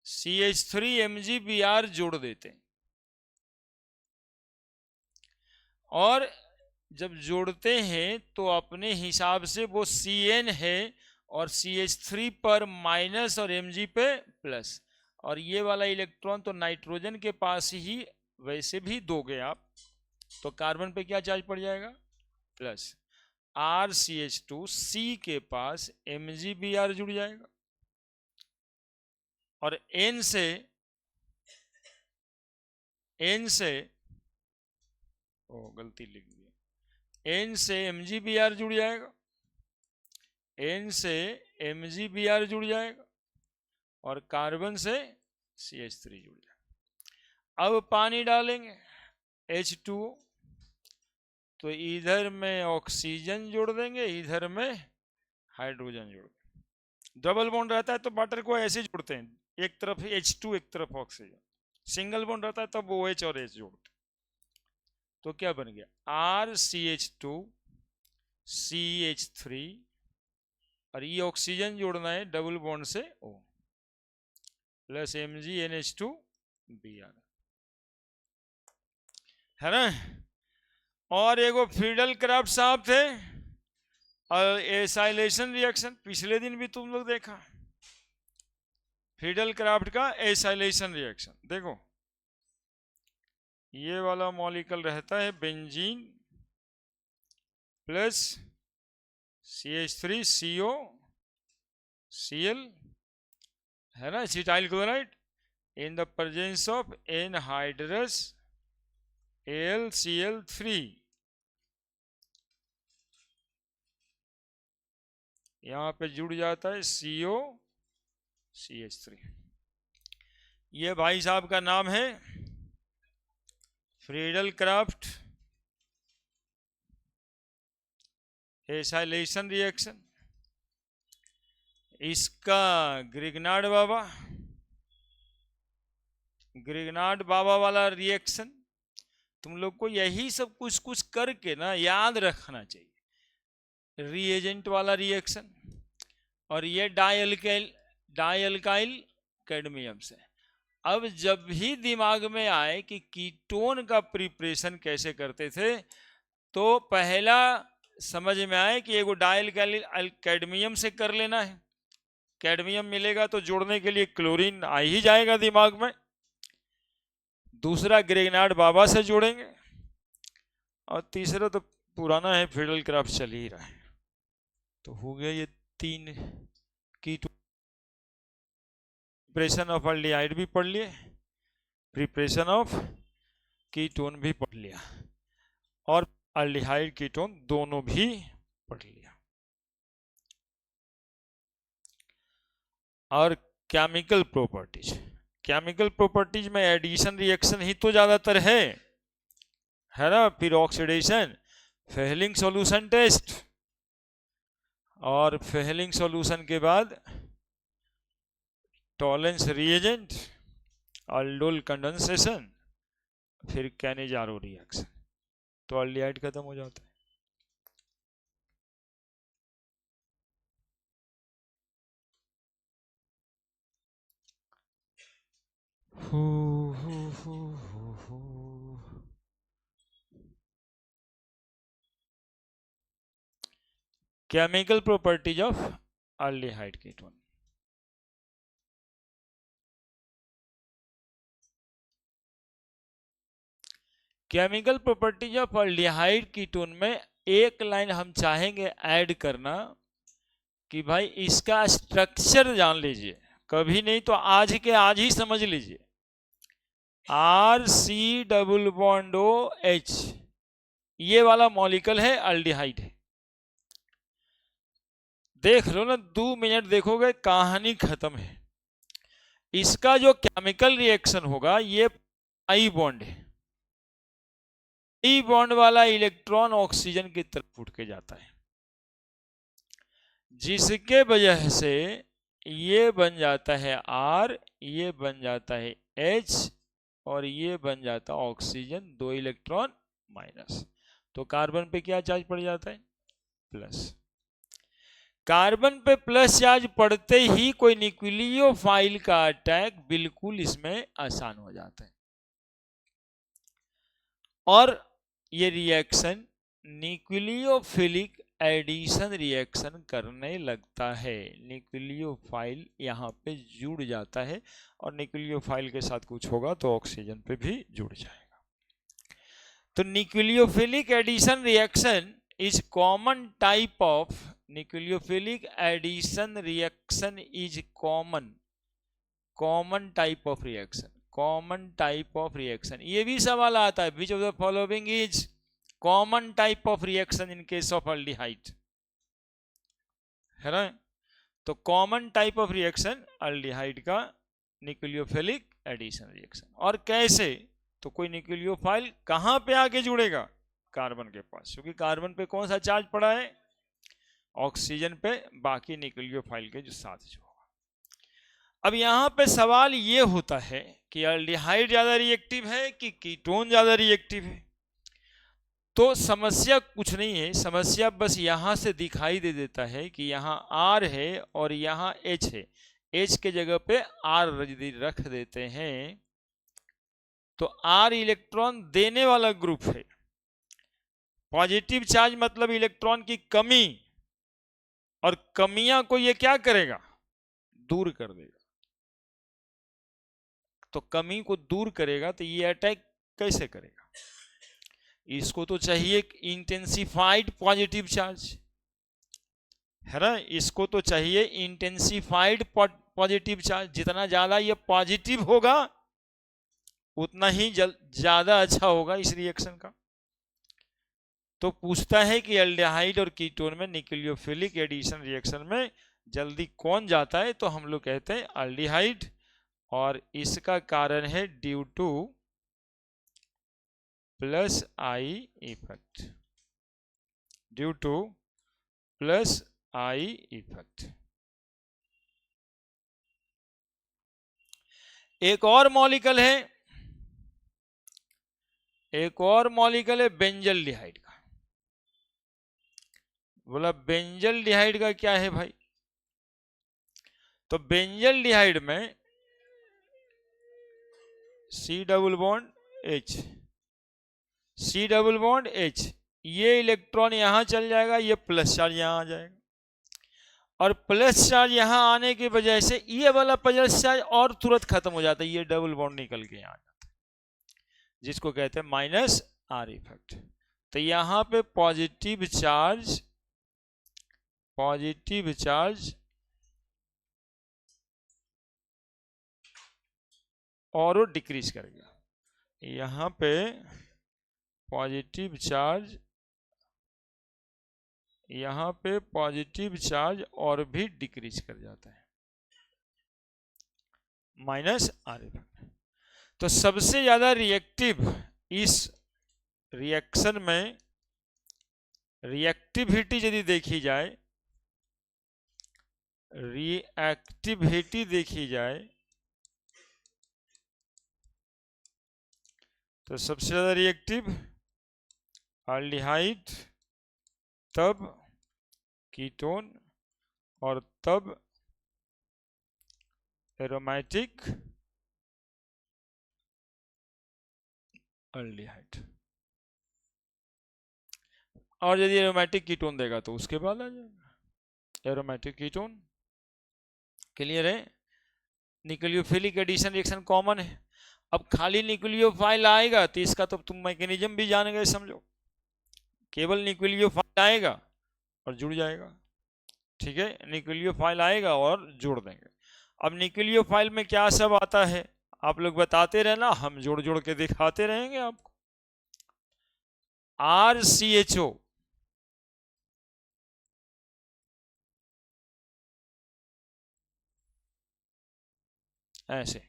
CH3MgBr जोड़ देते हैं, और जब जोड़ते हैं तो अपने हिसाब से वो Cn है, और CH3 पर माइनस और Mg पे प्लस, और ये वाला इलेक्ट्रॉन तो नाइट्रोजन के पास ही वैसे भी दोगे आप, तो कार्बन पे क्या चार्ज पड़ जाएगा प्लस, RCH2C के पास MgBr जुड़ जाएगा, और N से गलती लिख दी, N से MgBr जुड़ जाएगा, N से MgBr जुड़ जाएगा, और कार्बन से CH3 जुड़ जाएगा। अब पानी डालेंगे H2O, तो इधर में ऑक्सीजन जोड़ देंगे, इधर में हाइड्रोजन जोड़ देंगे, डबल बॉन्ड रहता है तो वाटर को ऐसे जोड़ते हैं, एक तरफ H2 एक तरफ ऑक्सीजन। सिंगल बॉन्ड रहता है तब OH और H जोड़ते हैं। तो क्या बन गया RCH2 CH3 और ये ऑक्सीजन जोड़ना है डबल बॉन्ड से O प्लस MgNH2Br, है ना। और एगो फ्रीडल क्राफ्ट साहब थे और एसाइलेशन रिएक्शन पिछले दिन भी तुम लोग देखा, फ्रीडल क्राफ्ट का एसाइलेशन रिएक्शन। देखो ये वाला मॉलिक्यूल रहता है बेंजीन प्लस CH3CO Cl, है ना, acetyl chloride in the presence of anhydrous AlCl3। यहां पे जुड़ जाता है CO CH3। ये भाई साहब का नाम है फ्रीडल क्राफ्ट एसाइलेशन रिएक्शन। इसका ग्रिग्नार्ड बाबा वाला रिएक्शन तुम लोग को यही सब कुछ कुछ करके ना याद रखना चाहिए। रिएजेंट वाला रिएक्शन और ये डाइअल्काइल कैडमियम से। अब जब भी दिमाग में आए कि कीटोन का प्रिपरेशन कैसे करते थे तो पहला समझ में आए कि एगो डाइअल्काइल कैडमियम से कर लेना है, कैडमियम मिलेगा तो जोड़ने के लिए क्लोरीन आ ही जाएगा दिमाग में। दूसरा ग्रिग्नार्ड बाबा से जोड़ेंगे और तीसरा तो पुराना है फ्रीडल क्राफ्ट चल ही रहा है। तो हो गया ये 3 कीटोन। प्रिपरेशन ऑफ एल्डिहाइड भी पढ़ लिए, प्रिपरेशन ऑफ कीटोन भी पढ़ लिया और एल्डिहाइड कीटोन दोनों भी पढ़ लिया। और केमिकल प्रॉपर्टीज में एडिशन रिएक्शन ही तो ज्यादातर है ना। फिर ऑक्सीडेशन, फेहलिंग सॉल्यूशन टेस्ट और फेहलिंग सॉल्यूशन के बाद टॉलेंस रिएजेंट, अल्डोल कंडेंसेशन, फिर कैनिजारो रिएक्शन, तो एल्डिहाइड खत्म हो जाता है। Chemical properties of aldehyde ketone. Chemical properties of aldehyde ketone में एक लाइन हम चाहेंगे ऐड करना कि भाई इसका स्ट्रक्चर जान लीजिए, कभी नहीं तो आज के आज ही समझ लीजिए। RC≡OH ये वाला मॉलिक्यूल है एल्डिहाइड है। देख लो ना, 2 मिनट देखोगे कहानी खत्म है। इसका जो केमिकल रिएक्शन होगा ये पाई बॉन्ड है, पाई बॉन्ड वाला इलेक्ट्रॉन ऑक्सीजन की तरफ उठ के जाता है, जिसके वजह से ये बन जाता है R, ये बन जाता है H और ये बन जाता है ऑक्सीजन, 2 इलेक्ट्रॉन माइनस। तो कार्बन पे क्या चार्ज पड़ जाता है? प्लस। कार्बन पे प्लस चार्ज पड़ते ही कोई न्यूक्लियोफाइल का अटैक बिल्कुल इसमें आसान हो जाता है और ये रिएक्शन न्यूक्लियोफिलिक एडिशन रिएक्शन करने लगता है। न्यूक्लियोफाइल यहाँ पे जुड़ जाता है और न्यूक्लियोफाइल के साथ कुछ होगा तो ऑक्सीजन पे भी जुड़ जाएगा। तो nucleophilic addition reaction is common type of nucleophilic addition reaction is common type of reaction। ये भी सवाल आता है, which of the following is common type of reaction in case of aldehyde, है ना। तो common type of reaction aldehyde का nucleophilic addition reaction. और कैसे? तो कोई न्यूक्लियोफाइल कहां पे आके जुड़ेगा? कार्बन के पास, क्योंकि कार्बन पे कौन सा चार्ज पड़ा है? ऑक्सीजन पे, बाकी न्यूक्लियोफाइल के जो साथ जो होगा। अब यहाँ पे सवाल ये होता है कि एल्डिहाइड ज्यादा रिएक्टिव है कि कीटोन ज्यादा रिएक्टिव है। तो समस्या कुछ नहीं है, समस्या बस यहां से दिखाई दे देता है कि यहाँ R है और यहाँ H है, H के जगह पे R यदि रख देते हैं तो R इलेक्ट्रॉन देने वाला ग्रुप है। पॉजिटिव चार्ज मतलब इलेक्ट्रॉन की कमी, और कमियां को ये क्या करेगा, दूर कर देगा। तो कमी को दूर करेगा तो ये अटैक कैसे करेगा, इसको तो चाहिए इंटेंसिफाइड पॉजिटिव चार्ज, है ना, इसको तो चाहिए इंटेंसिफाइड पॉजिटिव चार्ज। जितना ज्यादा ये पॉजिटिव होगा उतना ही ज्यादा अच्छा होगा इस रिएक्शन का। तो पूछता है कि एल्डिहाइड और कीटोन में न्यूक्लियोफिलिक एडिशन रिएक्शन में जल्दी कौन जाता है, तो हम लोग कहते हैं एल्डिहाइड, और इसका कारण है due two plus I effect, due two plus I effect. एक और मॉलिक्यूल है, एक और मॉलिक्यूल है बेंजल्डिहाइड का। बोला बेंजल्डिहाइड का क्या है भाई, तो बेंजल्डिहाइड में C double bond H, C double bond H, ये इलेक्ट्रॉन यहां चल जाएगा, ये प्लस चार्ज यहां आ जाएगा, और प्लस चार्ज यहां आने की वजह से ये वाला प्लस चार्ज और तुरंत खत्म हो जाता है, ये डबल बॉन्ड निकल के यहां आ जाता है, जिसको कहते हैं माइनस आर इफेक्ट। तो यहां पे पॉजिटिव चार्ज और डिक्रीज करेगा, यहां पे पॉजिटिव चार्ज, यहां पे पॉजिटिव चार्ज और भी डिक्रीज कर जाता है, माइनस आर इफेक्ट। तो सबसे ज्यादा रिएक्टिव इस रिएक्शन में, रिएक्टिविटी यदि देखी जाए, रिएक्टिविटी देखी जाए तो सबसे ज्यादा रिएक्टिव एल्डिहाइड, तब कीटोन, और तब एरोमेटिक एल्डिहाइड, और यदि एरोमेटिक कीटोन देगा तो उसके बाद आ जाएगा एरोमेटिक कीटोन। क्लियर है, न्यूक्लियोफिलिक एडिशन रिएक्शन कॉमन है। अब खाली न्यूक्लियोफाइल आएगा तो इसका तो तुम मैकेनिज्म भी जान गए समझो, केवल न्यूक्लियोफाइल आएगा और जुड़ जाएगा, ठीक है, न्यूक्लियोफाइल आएगा और जोड़ देंगे। अब न्यूक्लियोफाइल में क्या सब आता है आप लोग बताते रहना, हम जोड़ जोड़ के दिखाते रहेंगे आपको। RCHO, ऐसे,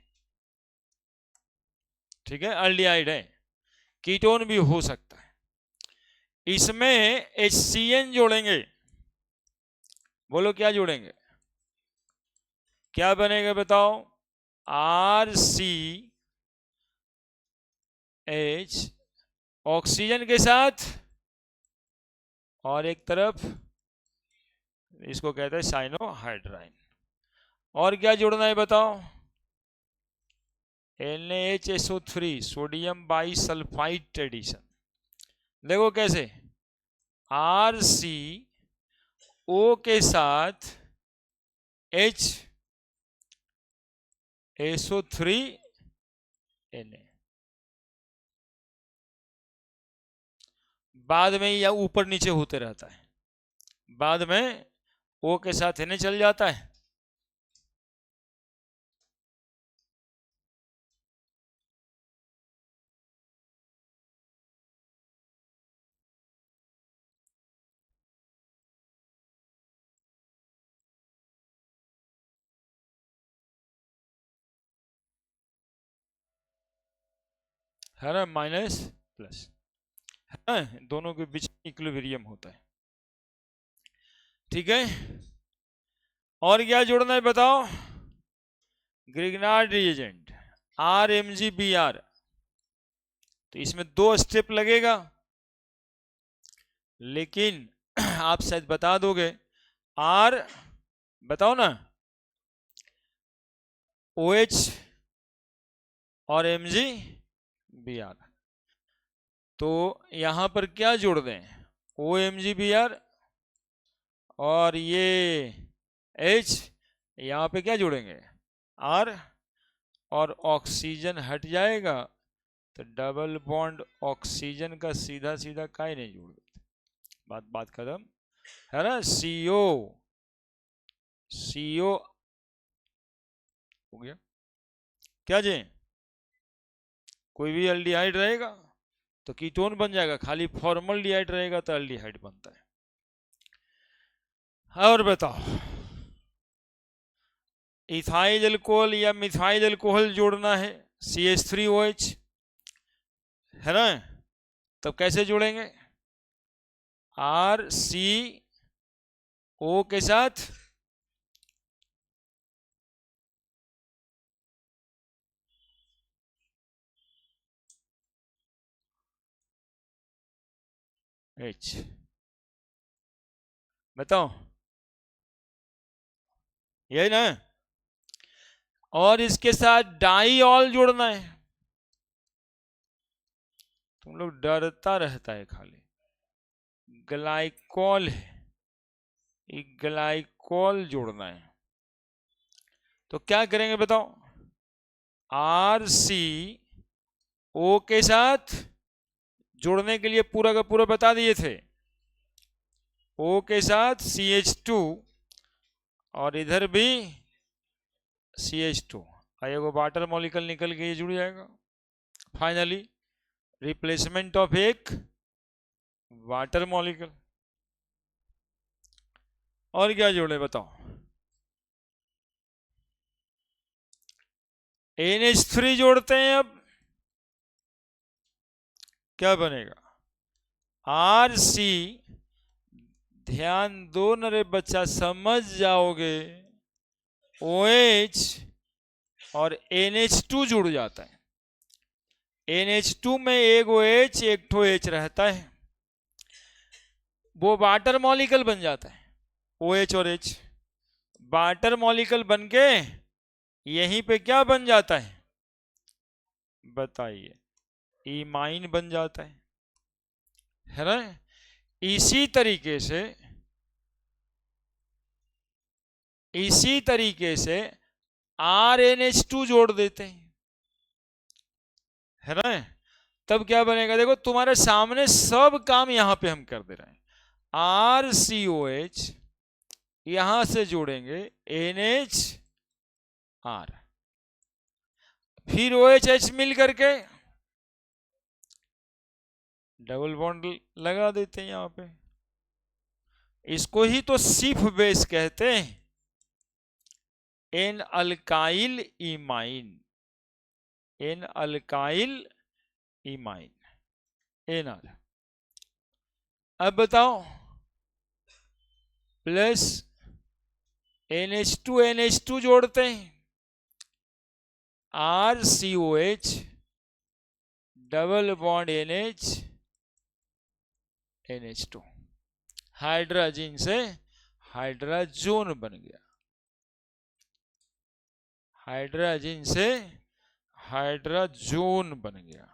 ठीक है, एल्डिहाइड है, कीटोन भी हो सकता है। इसमें HCN जोड़ेंगे, बोलो क्या जोड़ेंगे, क्या बनेगा बताओ, RCH ऑक्सीजन के साथ, और एक तरफ इसको कहते हैं साइनोहाइड्राइन, और क्या जोड़ना है बताओ, NaHSO3 सोडियम बाइसल्फाइड एडिशन। देखो कैसे, RCO के साथ HSO3Na, बाद में या ऊपर नीचे होते रहता है, बाद में O के साथ Na चल जाता है, है ना, माइनस प्लस, है ना, दोनों के बीच इक्विलिब्रियम होता है। ठीक है, और क्या जोड़ना है बताओ? ग्रिग्नार्ड रिएजेंट RMgBr, तो इसमें 2 स्टेप लगेगा, लेकिन आप शायद बता दोगे। R बताओ ना, OH और MgBr, तो यहां पर क्या जोड़ दें? OMgBr और ये H, यहां पे क्या जोड़ेंगे? R, और ऑक्सीजन हट जाएगा, तो डबल बॉन्ड ऑक्सीजन का सीधा सीधा काहे नहीं जोड़ देते? बात खत्म है ना। CO हो गया क्या जी? कोई भी एल्डिहाइड रहेगा तो कीटोन बन जाएगा, खाली फॉर्मल्डिहाइड रहेगा तो एल्डिहाइड बनता है। और बताओ, इथाइल अल्कोहल या मिथाइल अल्कोहल जोड़ना है, CH3OH है ना, तब कैसे जोड़ेंगे? RCO के साथ H, बताओ यही ना, और इसके साथ डाईऑल जोड़ना है। तुम लोग डरता रहता है खाली, ग्लाइकॉल है, एक ग्लाइकॉल जोड़ना है, तो क्या करेंगे बताओ? RCO के साथ जोड़ने के लिए पूरा का पूरा बता दिए थे, O के साथ CH2 और इधर भी CH2, एगो वाटर मॉलिक्यूल निकल के ये जुड़ जाएगा। फाइनली रिप्लेसमेंट ऑफ एक वाटर मॉलिक्यूल। और क्या जोड़े बताओ? NH3 जोड़ते हैं, अब क्या बनेगा? RC, ध्यान दो न रे बच्चा, समझ जाओगे, OH और NH2 जुड़ जाता है। NH2 में एक OH एक ठो H रहता है, वो वाटर मॉलिक्यूल बन जाता है, OH और H वाटर मॉलिक्यूल बन के यहीं पे क्या बन जाता है बताइए? इमाइन बन जाता है ना। इसी तरीके से RNH2 जोड़ देते हैं, है ना, तब क्या बनेगा? देखो तुम्हारे सामने सब काम यहां पे हम कर दे रहे हैं। RCOH यहां से जोड़ेंगे NHR, फिर OHH मिल करके डबल बॉन्ड लगा देते हैं यहां पे। इसको ही तो सिफ बेस कहते हैं, N alkyl imine, N alkyl imine, NR। अब बताओ, प्लस NH2 जोड़ते हैं, RCOH double bond NH2, hydrogen से हाइड्रोजोन बन गया, हाइड्रोजन से हाइड्रोजोन बन गया।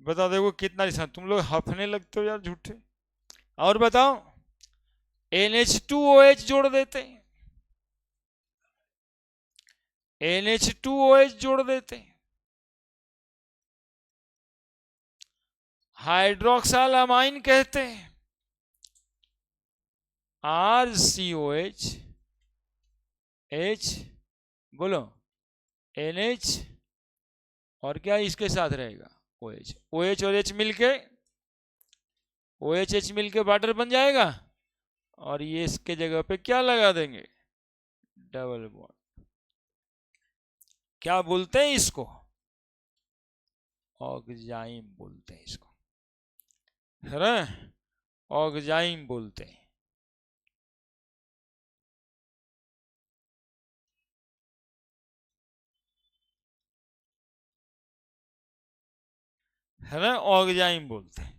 बता देखो कितना रिश्ता, तुम लोग हफने लगते हो यार झूठे। और बताओ, NH2OH जोड़ देते हैं, NH2OH जोड़ देते हैं, हाइड्रोक्साल अमाइन कहते हैं, RCOH H, बोलो NH, और क्या इसके साथ रहेगा? OH, OH और H मिलके, OH मिलके वाटर बन जाएगा, और ये इसके जगह पे क्या लगा देंगे? Double bond. क्या बोलते हैं इसको? ऑक्जाइम बोलते हैं इसको, है ना? ऑक्जाइम बोलते हैं। है ना, ऑक्जाइम बोलते हैं।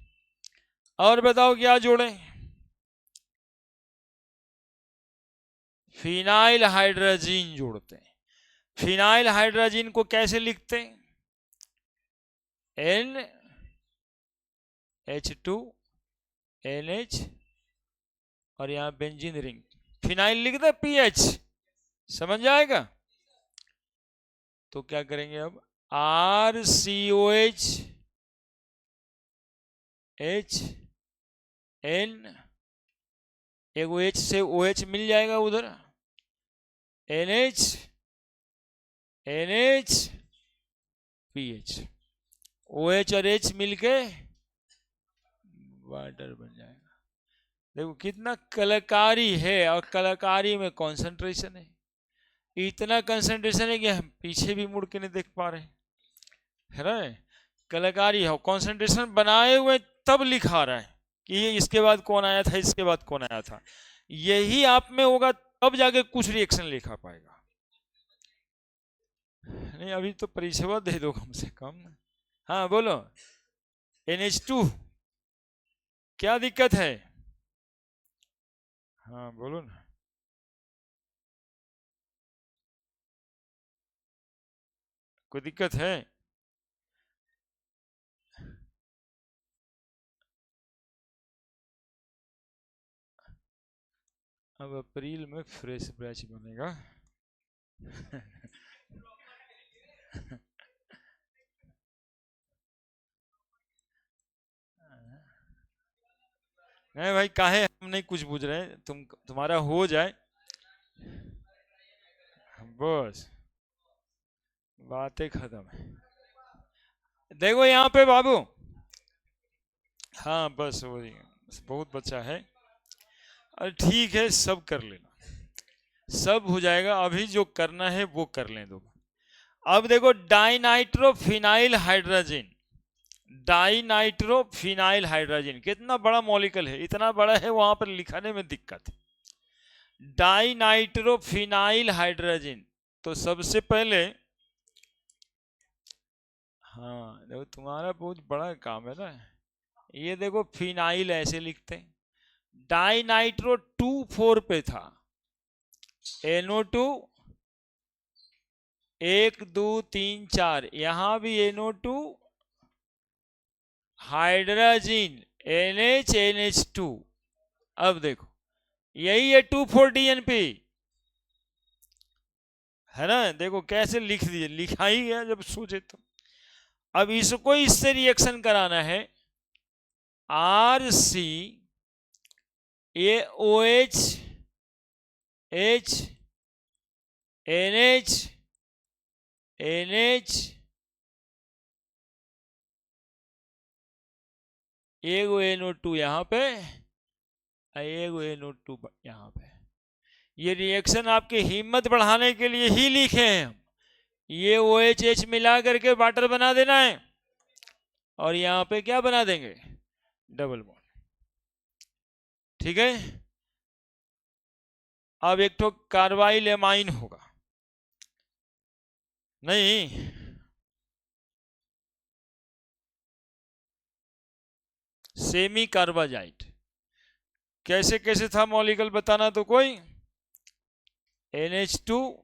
और बताओ क्या जोड़े? फिनाइल हाइड्रोजीन जोड़ते हैं। फिनाइल हाइड्रोजीन को कैसे लिखते हैं? NH2NH और यहां बेंजीन रिंग, फिनाइल लिख दे PH, समझ जाएगा? तो क्या करेंगे अब? RCOH HN, एक OH से OH मिल जाएगा उधर, NH NH PH, OH और H मिलके वाटर बन जाएगा। देखो कितना कलाकारी है, और कलाकारी में कंसंट्रेशन है, इतना कंसंट्रेशन है कि हम पीछे भी मुड़ के नहीं देख पा रहे, है ना? कलाकारी है, कंसंट्रेशन बनाए हुए तब लिखा रहा है कि ये इसके बाद कौन आया था, इसके बाद कौन आया था। यही आप में होगा तब जाके कुछ रिएक्शन लिखा पाएगा। नहीं अभी तो परिचय दे दो कम से कम। हाँ बोलो, NH2 क्या दिक्कत है? हाँ बोलो ना। कोई दिक्कत है? अब अप्रैल में फ्रेश बैच बनेगा। नहीं भाई काहे, हम नहीं कुछ पूछ रहे, तुम्हारा हो जाए बस, बातें खत्म है। देखो यहाँ पे बाबू, हाँ बस वो बहुत बच्चा है। अरे ठीक है, सब कर लेना, सब हो जाएगा, अभी जो करना है वो कर लें दो। अब देखो डाइनाइट्रोफिनाइल हाइड्रोजन, डाइनाइट्रोफिनाइल हाइड्रोजन कितना बड़ा मॉलिक्यूल है, इतना बड़ा है वहां पर लिखने में दिक्कत है। डाइनाइट्रोफिनाइल हाइड्रोजन, तो सबसे पहले, हाँ देखो तुम्हारा बहुत बड़ा काम है ना, ये देखो फिनाइल ऐसे लिखते हैं, डाइनाइट्रो 2,4 पे था, NO2 1 2 3 4, यहां भी NO2 हाइड्रोजन NH2। अब देखो यही है 2,4-DNP, है ना? देखो कैसे लिख दिए, लिखा ही गया जब सोचे तो। अब इसको इससे रिएक्शन कराना है, RC OH H NH NH, एगो NO2 यहाँ पे, एगो NO2 यहाँ पे। ये रिएक्शन आपकी हिम्मत बढ़ाने के लिए ही लिखे हैं हम। ये OH मिला करके वाटर बना देना है, और यहाँ पे क्या बना देंगे? Double bond. ठीक है, अब एक तो कार्बाइल एमाइन होगा, नहीं सेमी कार्बाजाइट। कैसे कैसे था मॉलिक्यूल बताना तो कोई? NH2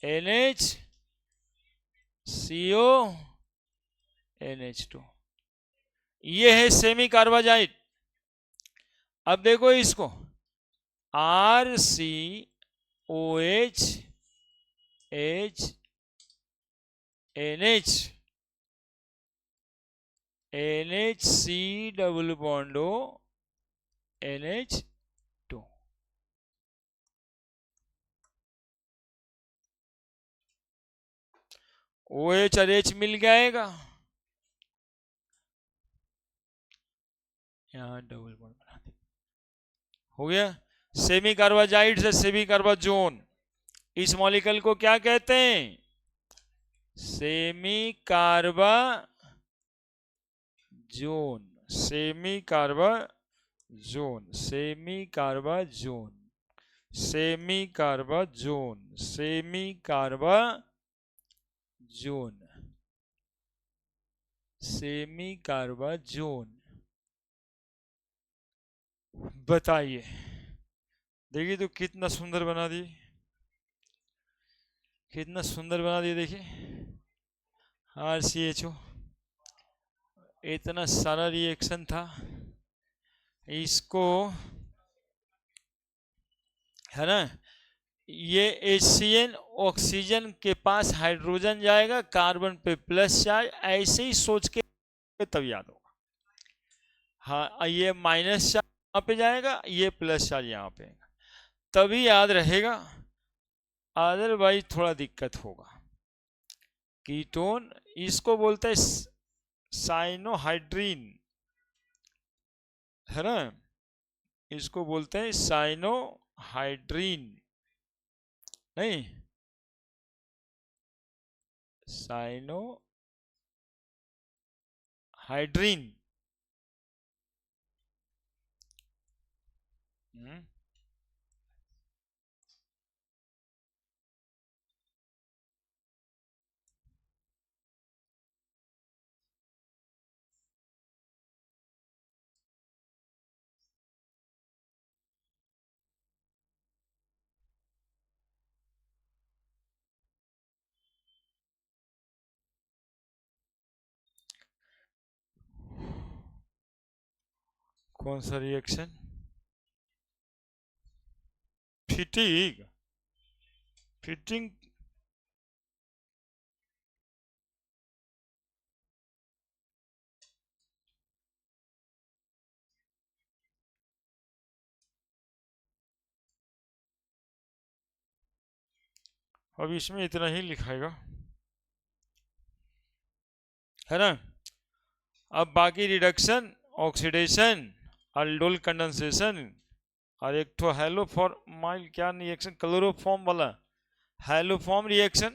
NH CO NH2, ये है सेमी कार्बाजाइट। अब देखो इसको, RCOH H NH NHC double bond O NH2, OH और H मिल जाएगा, यहाँ डबल बॉन्ड बना दे, हो गया। सेमी कार्बाजाइड से सेमी कार्बाजोन, इस मॉलिक्यूल को क्या कहते हैं? Semicarbazone, semicarbazone, semicarbazone, semicarbazone, semicarbazone, semicarbazone. बताइए, देखिए तो कितना सुंदर बना दी, कितना सुंदर बना दिया। देखिए RCHO, इतना सारा रिएक्शन था, इसको है ना, ये HCN ऑक्सीजन के पास हाइड्रोजन जाएगा, कार्बन पे प्लस चार्ज, ऐसे ही सोच के तब याद होगा। हाँ, ये माइनस चार्ज यहाँ पे जाएगा, ये प्लस चार्ज यहाँ पे, तभी याद रहेगा, अदरवाइज थोड़ा दिक्कत होगा। कीटोन इसको बोलते हैं साइनोहाइड्रीन, है ना, इसको बोलते हैं साइनोहाइड्रीन, नहीं साइनोहाइड्रीन। कौन सा रिएक्शन? फिटिंग, फिटिंग अब इसमें इतना ही लिखाएगा, है ना। अब बाकी रिडक्शन, ऑक्सीडेशन, अल्डोल कंडेंसेशन, और एक तो हेलोफॉर्माइल क्या रिएक्शन, क्लोरोफॉर्म वाला हेलोफॉर्म रिएक्शन।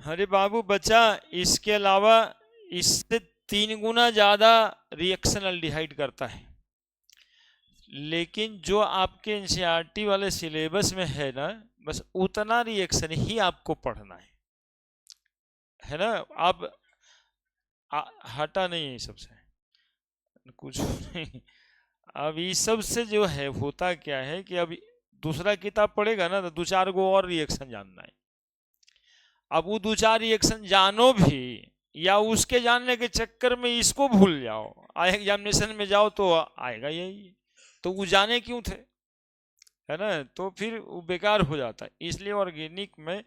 अरे बाबू बच्चा, इसके अलावा इससे 3 गुना ज्यादा रिएक्शन अल्डिहाइड करता है, लेकिन जो आपके एनसीईआरटी वाले सिलेबस में है ना, बस उतना रिएक्शन ही आपको पढ़ना है ना। आप हटा नहीं है सबसे कुछ नहीं। अब इस सब से जो है होता क्या है कि अब दूसरा किताब पढ़ेगा ना तो 2-4 गो और रिएक्शन जानना है। अब वो 2-4 रिएक्शन जानो भी, या उसके जानने के चक्कर में इसको भूल जाओ, आए एग्जामिनेशन में जाओ तो आएगा यही, तो वो जाने क्यों थे, है ना, तो फिर वो बेकार हो जाता है। इसलिए ऑर्गेनिक में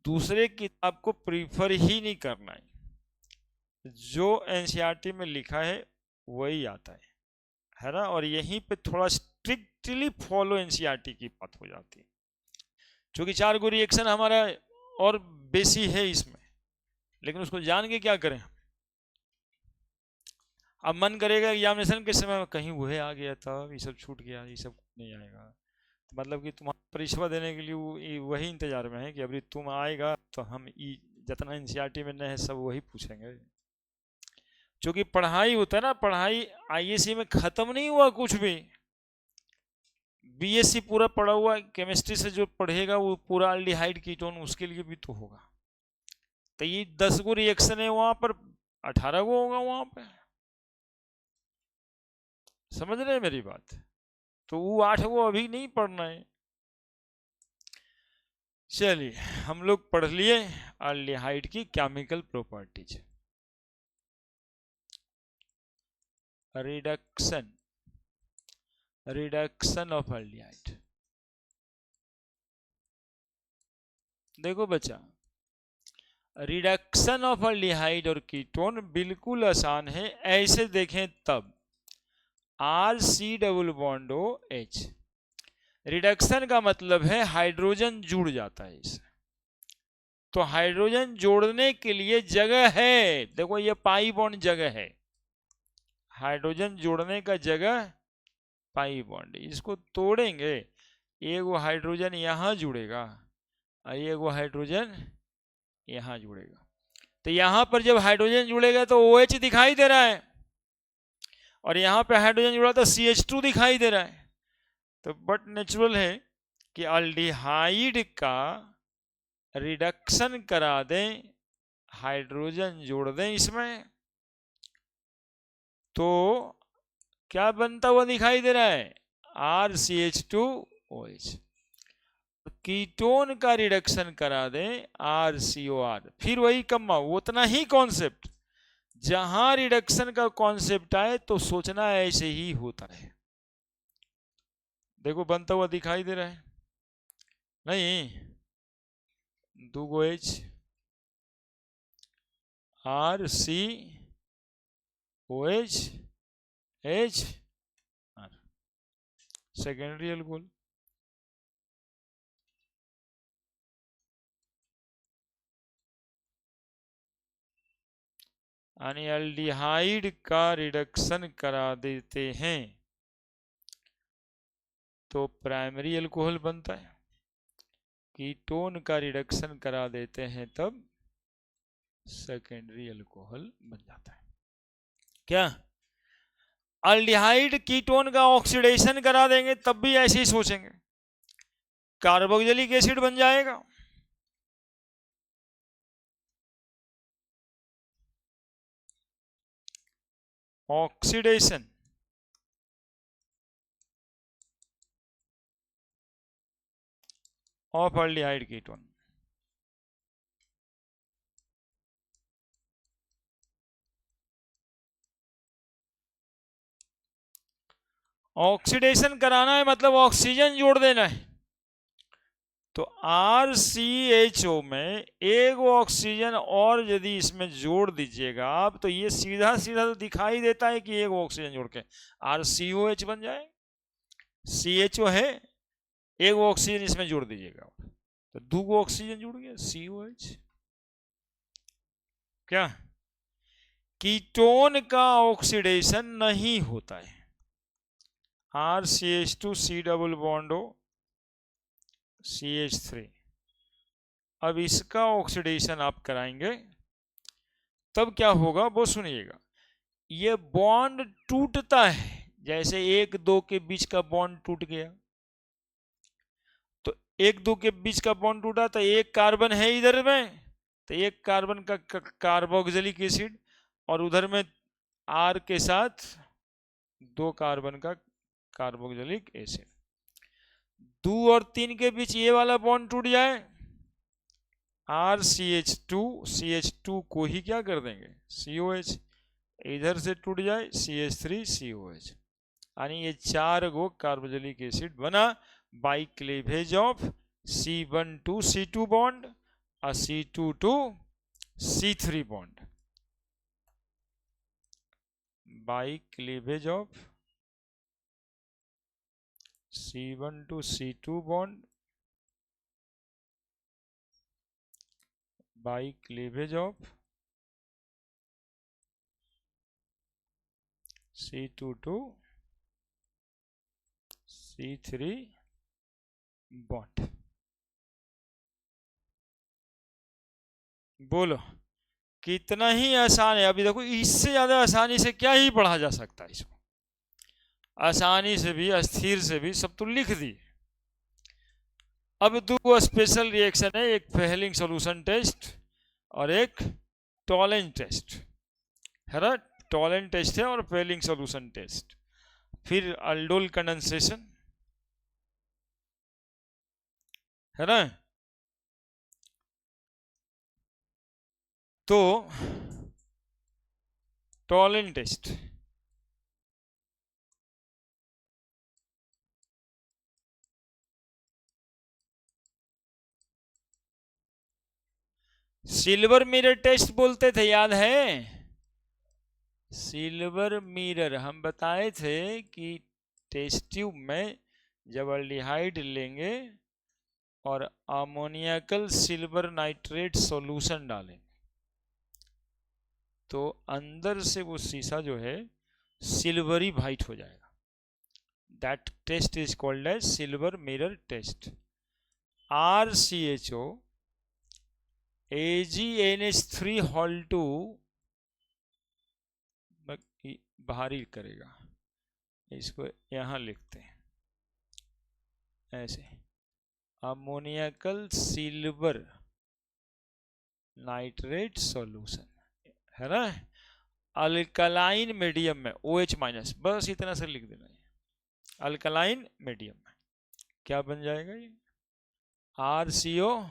दूसरे किताब को प्रीफर ही नहीं करना है, जो एनसीईआरटी में लिखा है वही आता है ना। और यहीं पे थोड़ा स्ट्रिक्टली फॉलो एनसीईआरटी की बात हो जाती है, क्योंकि 4 गो रिएक्शन हमारा और बेसी है इसमें, लेकिन उसको जान के क्या करें। अब मन करेगा एग्जामिनेशन के समय में कहीं वह आ गया था, ये सब छूट गया, ये सब नहीं आएगा, तो मतलब कि तुम्हारा परीक्षा देने के लिए वही इंतजार में है कि अभी तुम आएगा तो हम जितना एनसीईआरटी में नहीं है सब वही पूछेंगे। क्योंकि पढ़ाई होता है ना, पढ़ाई आईएससी में खत्म नहीं हुआ कुछ भी। बीएससी पूरा पढ़ा हुआ, केमिस्ट्री से जो पढ़ेगा वो पूरा अल्डिहाइड कीटोन उसके लिए भी तो होगा। तो ये 10 गो रिएक्शन है वहां पर, 18 गो होगा वहां पे, समझ रहे हैं मेरी बात। तो वो 8 गो अभी नहीं पढ़ना है। चलिए हम लोग पढ़ लिए अल्डिहाइड की chemical properties. Reduction, reduction of aldehyde. देखो बच्चा, रिडक्शन ऑफ अल्डिहाइड और कीटोन बिल्कुल आसान है, ऐसे देखें तब RC double bond OH। Reduction का मतलब है हाइड्रोजन जुड़ जाता है इससे, तो हाइड्रोजन जोड़ने के लिए जगह है, देखो ये पाई बॉन्ड जगह है, हाइड्रोजन जोड़ने का जगह पाई बॉन्ड, इसको तोड़ेंगे, एक वो हाइड्रोजन यहां जुड़ेगा और ये वो हाइड्रोजन यहाँ जुड़ेगा। तो यहाँ पर जब हाइड्रोजन जुड़ेगा तो OH दिखाई दे रहा है, और यहाँ पे हाइड्रोजन जुड़ा तो CH2 दिखाई दे रहा है। तो बट नेचुरल है कि अल्डिहाइड का रिडक्शन करा दें, हाइड्रोजन जोड़ दें इसमें, तो क्या बनता हुआ दिखाई दे रहा है, RCH2OH। कीटोन का रिडक्शन करा दें, RCOR, फिर वही कम्मा, उतना ही कॉन्सेप्ट, जहां रिडक्शन का कॉन्सेप्ट आए तो सोचना ऐसे ही होता है। देखो बनता हुआ दिखाई दे रहा है नहीं, 2 H, RCOH, H, R, secondary alcohol. यानी एल्डिहाइड का रिडक्शन करा देते हैं तो प्राइमरी अल्कोहल बनता है, कीटोन का रिडक्शन करा देते हैं तब सेकेंडरी अल्कोहल बन जाता है। क्या अल्डिहाइड कीटोन का ऑक्सीडेशन करा देंगे तब भी ऐसे ही सोचेंगे, कार्बोक्सिलिक एसिड बन जाएगा। Oxidation of aldehyde ketone, oxidation कराना है मतलब ऑक्सीजन जोड़ देना है। तो RCHO में एक ऑक्सीजन और यदि इसमें जोड़ दीजिएगा आप, तो ये सीधा सीधा तो दिखाई देता है कि एक ऑक्सीजन जोड़ के RCOH बन जाए। CHO है, एक ऑक्सीजन इसमें जोड़ दीजिएगा तो 2 ऑक्सीजन जुड़ गया, COH। क्या कीटोन का ऑक्सीडेशन नहीं होता है, RCH2 C double bond O CH3। अब इसका ऑक्सीडेशन आप कराएंगे तब क्या होगा वो सुनिएगा। ये बॉन्ड टूटता है, जैसे 1-2 के बीच का बॉन्ड टूट गया, तो 1-2 के बीच का बॉन्ड टूटा तो एक कार्बन है इधर में, तो एक कार्बन का कार्बोक्सिलिक एसिड, और उधर में R के साथ 2 कार्बन का कार्बोक्सिलिक एसिड। 2 और 3 के बीच ये वाला बॉन्ड टूट जाए, RCH2 CH2 को ही क्या कर देंगे COH, इधर से टूट जाए CH3 COH, यानी ये 4 गो कार्बोक्सिलिक एसिड बना by cleavage of C1 to C2 bond और C2 to C3 bond, by cleavage of C1 to C2 bond by cleavage of C2 to C3 bond. बोलो कितना ही आसान है। अभी देखो इससे ज्यादा आसानी से क्या ही पढ़ा जा सकता है इसको, आसानी से भी अस्थिर से भी सब तो लिख दी। अब 2 स्पेशल रिएक्शन है, एक फेहलिंग सॉल्यूशन टेस्ट और एक टॉलेंट टेस्ट है ना। टॉलेंट टेस्ट है और फेहलिंग सॉल्यूशन टेस्ट, फिर अल्डोल कंडेंसेशन है ना। तो Tollens test silver mirror test बोलते थे, याद है? सिल्वर मिरर हम बताए थे कि टेस्ट ट्यूब में जब अल्डिहाइड लेंगे और अमोनियाकल सिल्वर नाइट्रेट सॉल्यूशन डालेंगे तो अंदर से वो शीशा जो है सिल्वरी वाइट हो जाएगा। That test is called as silver mirror test. RCHO AgNH3 whole 2 बाहर ही करेगा, इसको यहां लिखते हैं ऐसे, अमोनियकल सिल्वर नाइट्रेट सॉल्यूशन है ना, अल्कलाइन मीडियम में OH माइनस, बस इतना से लिख देना है, अल्कलाइन मीडियम में क्या बन जाएगा ये, RCO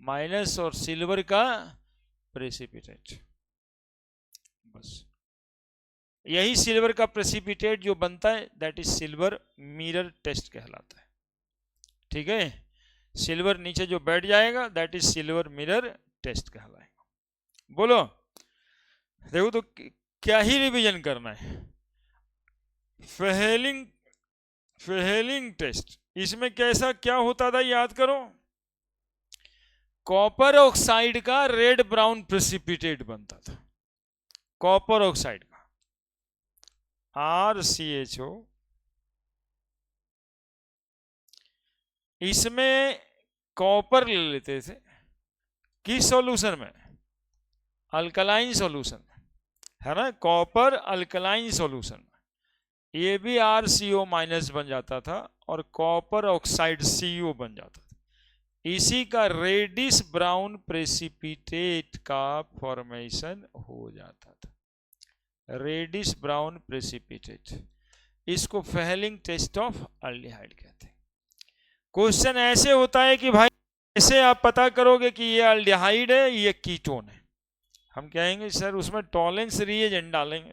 माइनस और सिल्वर का प्रेसिपिटेट, बस यही सिल्वर का प्रेसिपिटेट जो बनता है that is silver mirror test कहलाता है। ठीक है, सिल्वर नीचे जो बैठ जाएगा that is silver mirror test कहलाएगा। बोलो, देखो तो क्या ही रिवीजन करना है, फेहेलिंग टेस्ट, इसमें कैसा क्या होता था याद करो, कॉपर ऑक्साइड का रेड ब्राउन प्रेसिपिटेट बनता था, कॉपर ऑक्साइड का RCHO, इसमें कॉपर ले लेते थे किस सॉल्यूशन में, अल्कलाइन सॉल्यूशन है ना, कॉपर अल्कलाइन सॉल्यूशन में, ये भी RCO माइनस बन जाता था और कॉपर ऑक्साइड CO बन जाता था, इसी का रेडिश ब्राउन प्रेसिपिटेट का फॉर्मेशन हो जाता था, रेडिश ब्राउन प्रेसिपिटेट, इसको फेहेलिंग टेस्ट ऑफ एल्डिहाइड कहते हैं। क्वेश्चन ऐसे होता है कि भाई ऐसे आप पता करोगे कि ये एल्डिहाइड है ये कीटोन है, हम कहेंगे सर उसमें टॉलेंस रिएजेंट डालेंगे,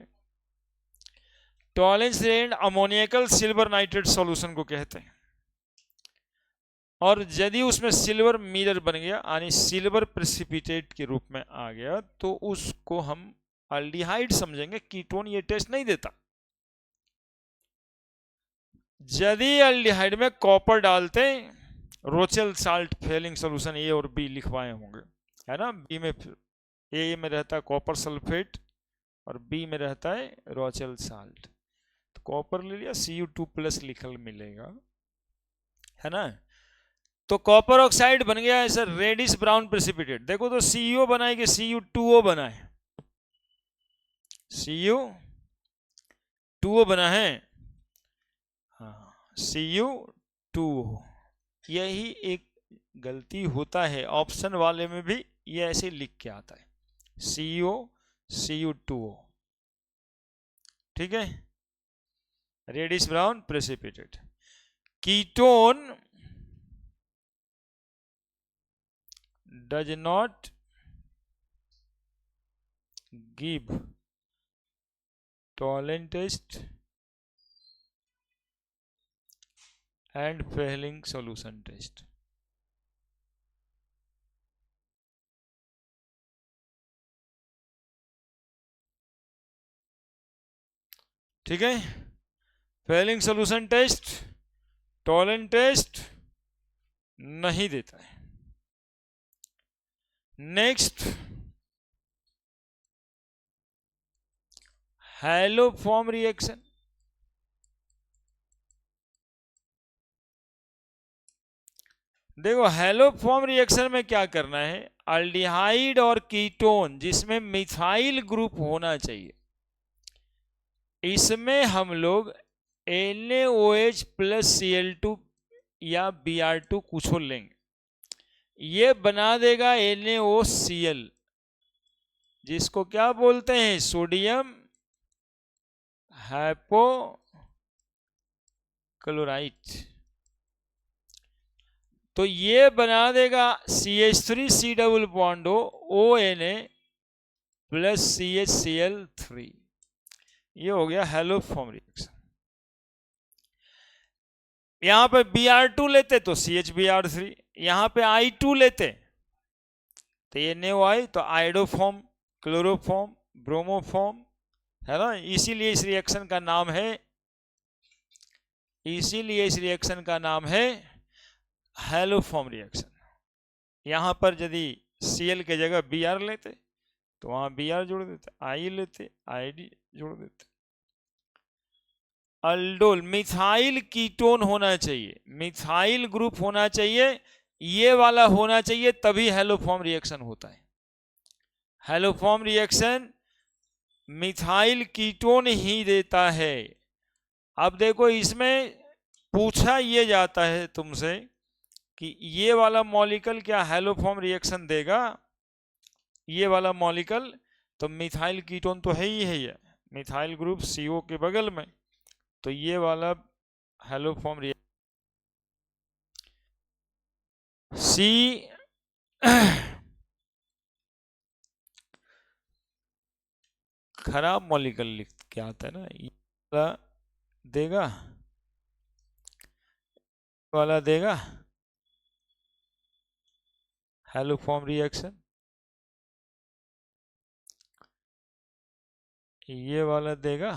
Tollens reagent ammoniacal silver nitrate solution को कहते हैं, और यदि उसमें सिल्वर मिरर बन गया यानी सिल्वर प्रेसिपिटेट के रूप में आ गया तो उसको हम एल्डिहाइड समझेंगे, कीटोन ये टेस्ट नहीं देता। यदि एल्डिहाइड में कॉपर डालते, Rochelle salt Fehling solution A और B लिखवाए होंगे है ना, B में A में रहता है कॉपर सल्फेट और B में रहता है रोचेल साल्ट, तो कॉपर ले लिया Cu2+ लिखल मिलेगा है ना, तो कॉपर ऑक्साइड बन गया है सर रेडिश ब्राउन प्रेसिपिटेट, देखो तो CO बनाए कि Cu2O बना है, Cu2O बना है, हाँ Cu2O, यही एक गलती होता है ऑप्शन वाले में भी, ये ऐसे लिख के आता है Cu2O, ठीक है, reddish brown precipitate. Ketone does not give Tollens test and Fehling solution test. ठीक है, Fehling solution test Tollens test नहीं देता है। नेक्स्ट, हैलोफॉर्म रिएक्शन, देखो हैलोफॉर्म रिएक्शन में क्या करना है, एल्डिहाइड और कीटोन जिसमें मिथाइल ग्रुप होना चाहिए, इसमें हम लोग NaOH + Cl2 या Br2 कुछ और लेंगे, ये बना देगा NaOCl, जिसको क्या बोलते हैं सोडियम हाइपोक्लोराइट, तो ये बना देगा CH3C double bond ONA + CHCl3, ये हो गया हैलोफॉर्म रिएक्शन। यहां पे Br2 लेते तो CHBr3, यहां पे I2 लेते तो ये NaOI, तो आइडोफॉर्म, क्लोरोफॉर्म, ब्रोमोफॉर्म है ना, इसीलिए इस रिएक्शन का नाम है हैलोफॉर्म रिएक्शन। यहां पर यदि Cl के जगह Br लेते तो वहां Br जोड़ देते, I लेते ID जोड़ देते। अल्डोल मिथाइल कीटोन होना चाहिए, मिथाइल ग्रुप होना चाहिए, ये वाला होना चाहिए, तभी हैलोफॉर्म रिएक्शन होता है। हैलोफॉर्म रिएक्शन मिथाइल कीटोन ही देता है। अब देखो इसमें पूछा ये जाता है तुमसे कि ये वाला मॉलिक्यूल क्या हैलोफॉर्म रिएक्शन देगा, ये वाला मॉलिक्यूल, तो मिथाइल कीटोन तो है ही है, ये मिथाइल ग्रुप CO के बगल में, तो ये वाला हैलोफॉर्म रिएक्शन सी खराब मॉलिक्यूल लिख के आता है ना, ये वाला देगा, वाला देगा हैलोफॉर्म रिएक्शन, ये वाला देगा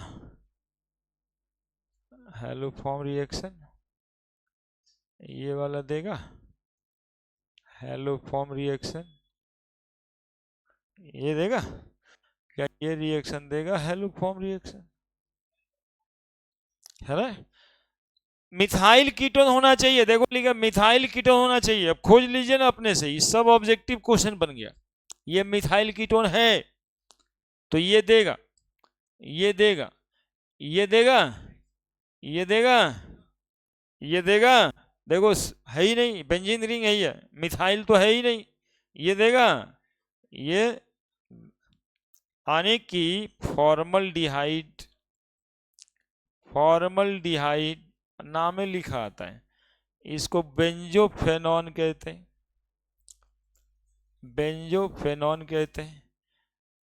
हैलोफॉर्म रिएक्शन, ये वाला देगा हैलोफॉर्म रिएक्शन, ये देगा क्या, ये रिएक्शन देगा हैलोफॉर्म रिएक्शन, है ना। मिथाइल कीटोन होना चाहिए, देखो लिखा मिथाइल कीटोन होना चाहिए। अब खोज लीजिए ना अपने से, ये सब ऑब्जेक्टिव क्वेश्चन बन गया। ये मिथाइल कीटोन है तो ये देगा, ये देगा, ये देगा, ये देगा, ये देगा, देखो है ही नहीं, बेंजीन रिंग है ये, मिथाइल तो है ही नहीं, ये देगा, ये आने की फॉर्मल्डिहाइड, फॉर्मल्डिहाइड नाम में लिखा आता है, इसको बेंजोफेनॉन कहते हैं, बेंजोफेनॉन कहते हैं,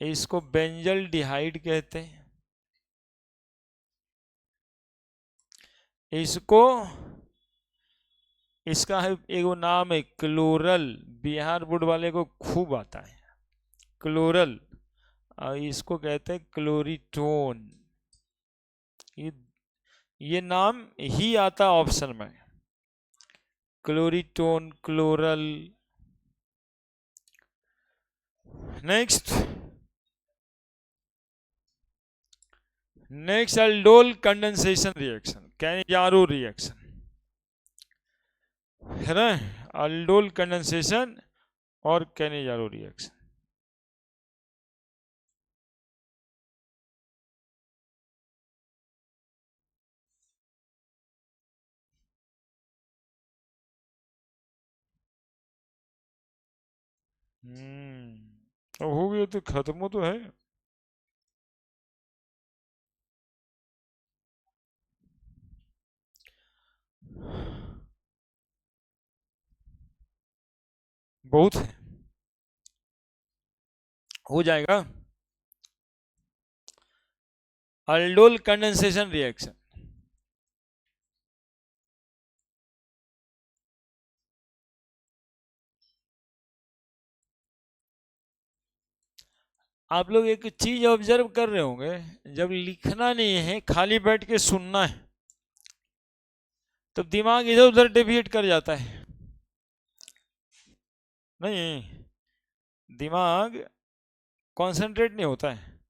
इसको बेंजल डिहाइड कहते हैं, इसको, इसका है एक नाम है क्लोरल, बिहार बोर्ड वाले को खूब आता है क्लोरल, और इसको कहते हैं क्लोरीटोन। ये नाम ही आता ऑप्शन में, chloretone, chloral. Next, next aldol condensation reaction, Cannizzaro reaction, है ना, अल्डोल कंडेंसेशन और कैनिजारो रिएक्शन। अब हो गया तो खत्म तो है। बहुत है, हो जाएगा। अल्डोल कंडेंसेशन रिएक्शन, आप लोग एक चीज ऑब्जर्व कर रहे होंगे, जब लिखना नहीं है खाली बैठ के सुनना है तो दिमाग इधर उधर डेविएट कर जाता है, नहीं दिमाग कंसंट्रेट नहीं होता है,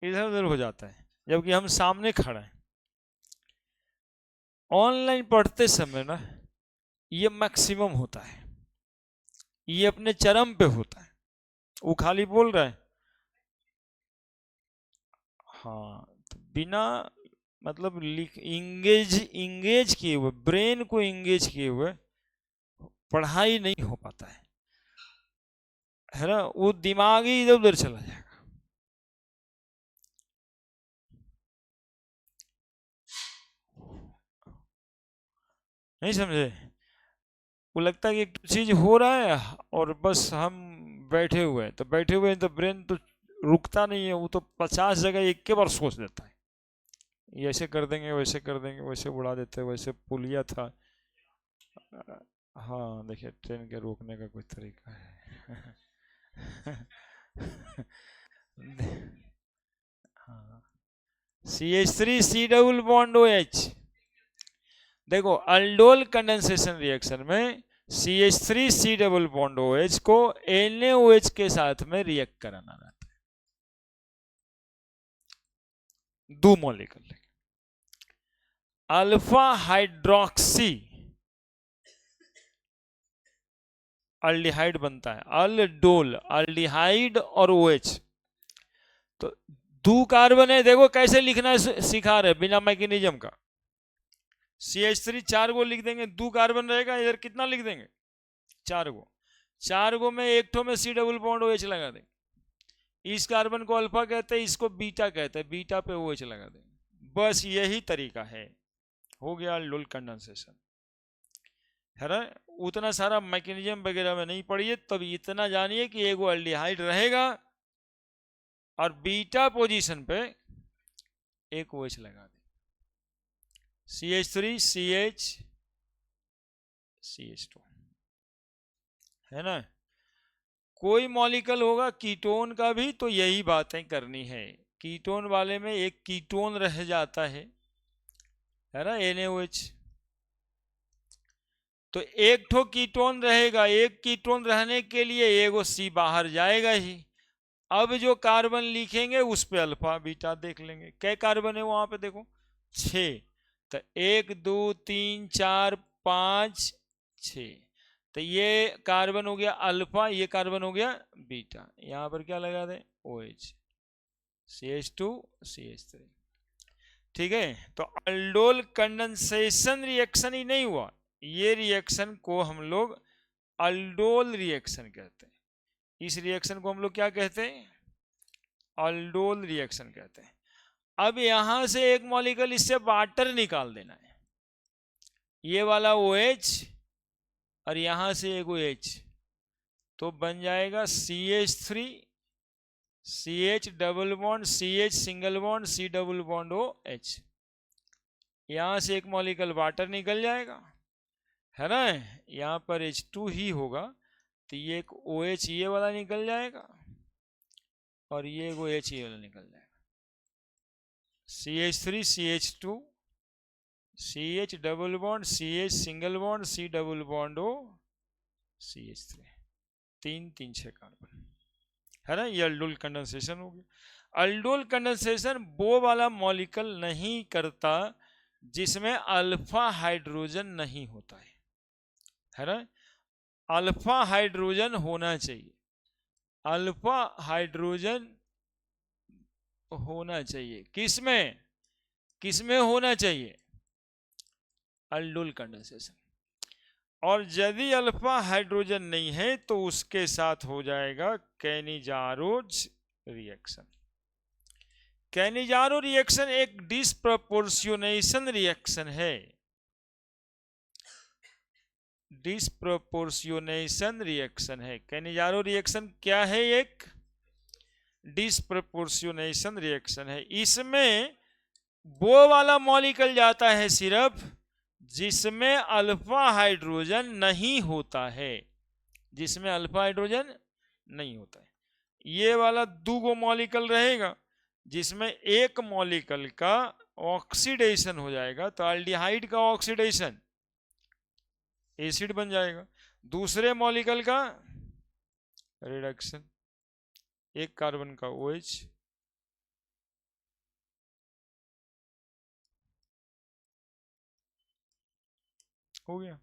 इधर उधर हो जाता है, जबकि हम सामने खड़ा है। ऑनलाइन पढ़ते समय ना ये मैक्सिमम होता है, ये अपने चरम पे होता है, वो खाली बोल रहा है, हाँ तो बिना मतलब इंगेज किए हुए, ब्रेन को इंगेज किए हुए पढ़ाई नहीं हो पाता है ना, वो दिमाग ही इधर उधर चला जाएगा। नहीं समझे, वो लगता है कि एक चीज हो रहा है और बस हम बैठे हुए हैं, तो बैठे हुए हैं तो ब्रेन तो रुकता नहीं है, वो तो 50 जगह एक के बार सोच लेता है, ये ऐसे कर देंगे, वैसे कर देंगे, वैसे उड़ा देते हैं, वैसे पुलिया था। हाँ देखिए ट्रेन के रोकने का कोई तरीका है। हाँ, CH3 C double bond OH, देखो अल्डोल कंडेंसेशन रिएक्शन में CH3 C double bond OH को NaOH के साथ में रिएक्ट कराना रहता है, दो मॉलिक्यूल, अल्फा हाइड्रोक्सी अल्डिहाइड बनता है, अल्डोल, अल्डिहाइड और OH। तो दो कार्बन है, देखो कैसे लिखना सिखा रहे बिना मैकेनिज्म का। CH3 4 गो लिख देंगे, दो कार्बन रहेगा, इधर कितना लिख देंगे 4 गो, 4 गो में एक ठो में C डबल बॉन्ड OH लगा देंगे। इस कार्बन को अल्फा कहते हैं, इसको बीटा कहते हैं, बीटा पे OH लगा देंगे। बस यही तरीका है, हो गया अल्डोल कंडेंसेशन, है ना। उतना सारा मैकेनिज्म वगैरह में नहीं पढ़िए, तब इतना जानिए कि एगो अल्डिहाइड रहेगा और बीटा पोजीशन पे एक OH लगा दे, CH3 CH CH2, है ना। कोई मॉलिक्यूल होगा कीटोन का भी, तो यही बातें करनी है। कीटोन वाले में एक कीटोन रह जाता है ना, NaOH। तो एक ठो कीटोन रहेगा, एक कीटोन रहने के लिए एगो C बाहर जाएगा ही। अब जो कार्बन लिखेंगे उस पे अल्फा बीटा देख लेंगे, कै कार्बन है वहां पे देखो 6, तो 1 2 3 4 5 6, तो ये कार्बन हो गया अल्फा, ये कार्बन हो गया बीटा। यहां पर क्या लगा दें OH, CH2 CH3, ठीक है। तो अल्डोल कंडेंसेशन रिएक्शन ही नहीं हुआ, ये रिएक्शन को हम लोग अल्डोल रिएक्शन कहते हैं। इस रिएक्शन को हम लोग क्या कहते हैं, अल्डोल रिएक्शन कहते हैं। अब यहां से एक मॉलिक्यूल इससे वाटर निकाल देना है, ये वाला OH और यहां से एक OH, तो बन जाएगा CH3 CH double bond CH single bond C double bond OH। यहां से एक मॉलिक्यूल वाटर निकल जाएगा, है ना। यहां पर H2 ही होगा, तो ये एक OH ये वाला निकल जाएगा और ये एक OH ये वाला निकल जाएगा, CH3 CH2 CH double bond CH single bond C double bond CH3, 3 3 6 carbon, है ना। ये अल्डोल कंडेंसेशन हो गया। अल्डोल कंडेंसेशन वो वाला मॉलिक्यूल नहीं करता जिसमें अल्फा हाइड्रोजन नहीं होता है ना। अल्फा हाइड्रोजन होना चाहिए, अल्फा हाइड्रोजन होना चाहिए, किसमें किसमें होना चाहिए, अल्डोल कंडेंसेशन। और यदि अल्फा हाइड्रोजन नहीं है तो उसके साथ हो जाएगा कैनिजारोज रिएक्शन। कैनिजारो रिएक्शन एक डिस्प्रपोर्शनेशन रिएक्शन है, डिस्प्रपोर्शनेशन रिएक्शन है। कैनिजारो रिएक्शन क्या है, एक डिस्प्रपोर्शनेशन रिएक्शन है। इसमें वो वाला मॉलिक्यूल जाता है सिर्फ जिसमें अल्फा हाइड्रोजन नहीं होता है, जिसमें अल्फा हाइड्रोजन नहीं होता है। ये वाला दो गो मॉलिक्यूल रहेगा जिसमें एक मॉलिक्यूल का ऑक्सीडेशन हो जाएगा, तो एल्डिहाइड का ऑक्सीडेशन एसिड बन जाएगा, दूसरे मॉलिक्यूल का रिडक्शन, एक कार्बन का OH, हो गया।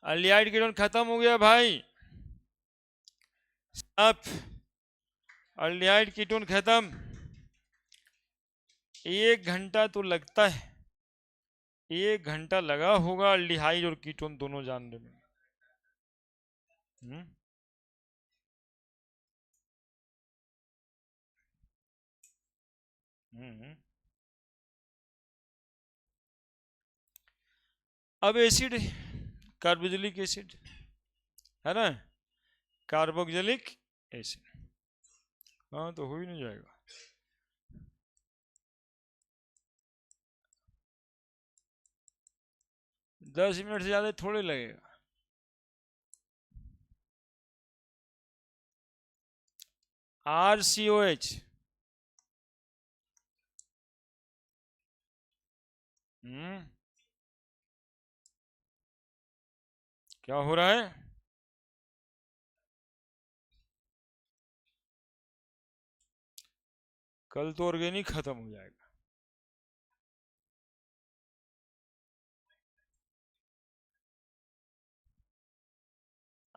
एल्डिहाइड कीटोन खत्म हो गया भाई, अब एल्डिहाइड कीटोन खत्म। 1 घंटा तो लगता है, 1 घंटा लगा होगा एल्डिहाइड और कीटोन दोनों जानने में। अब एसिड, कार्बोक्सिलिक एसिड, है ना, कार्बोक्सिलिक एसिड, हाँ तो हो ही नहीं जाएगा। दस मिनट से ज्यादा थोड़े लगेगा। RCOH, क्या हो रहा है, कल तो ऑर्गेनिक खत्म हो जाएगा।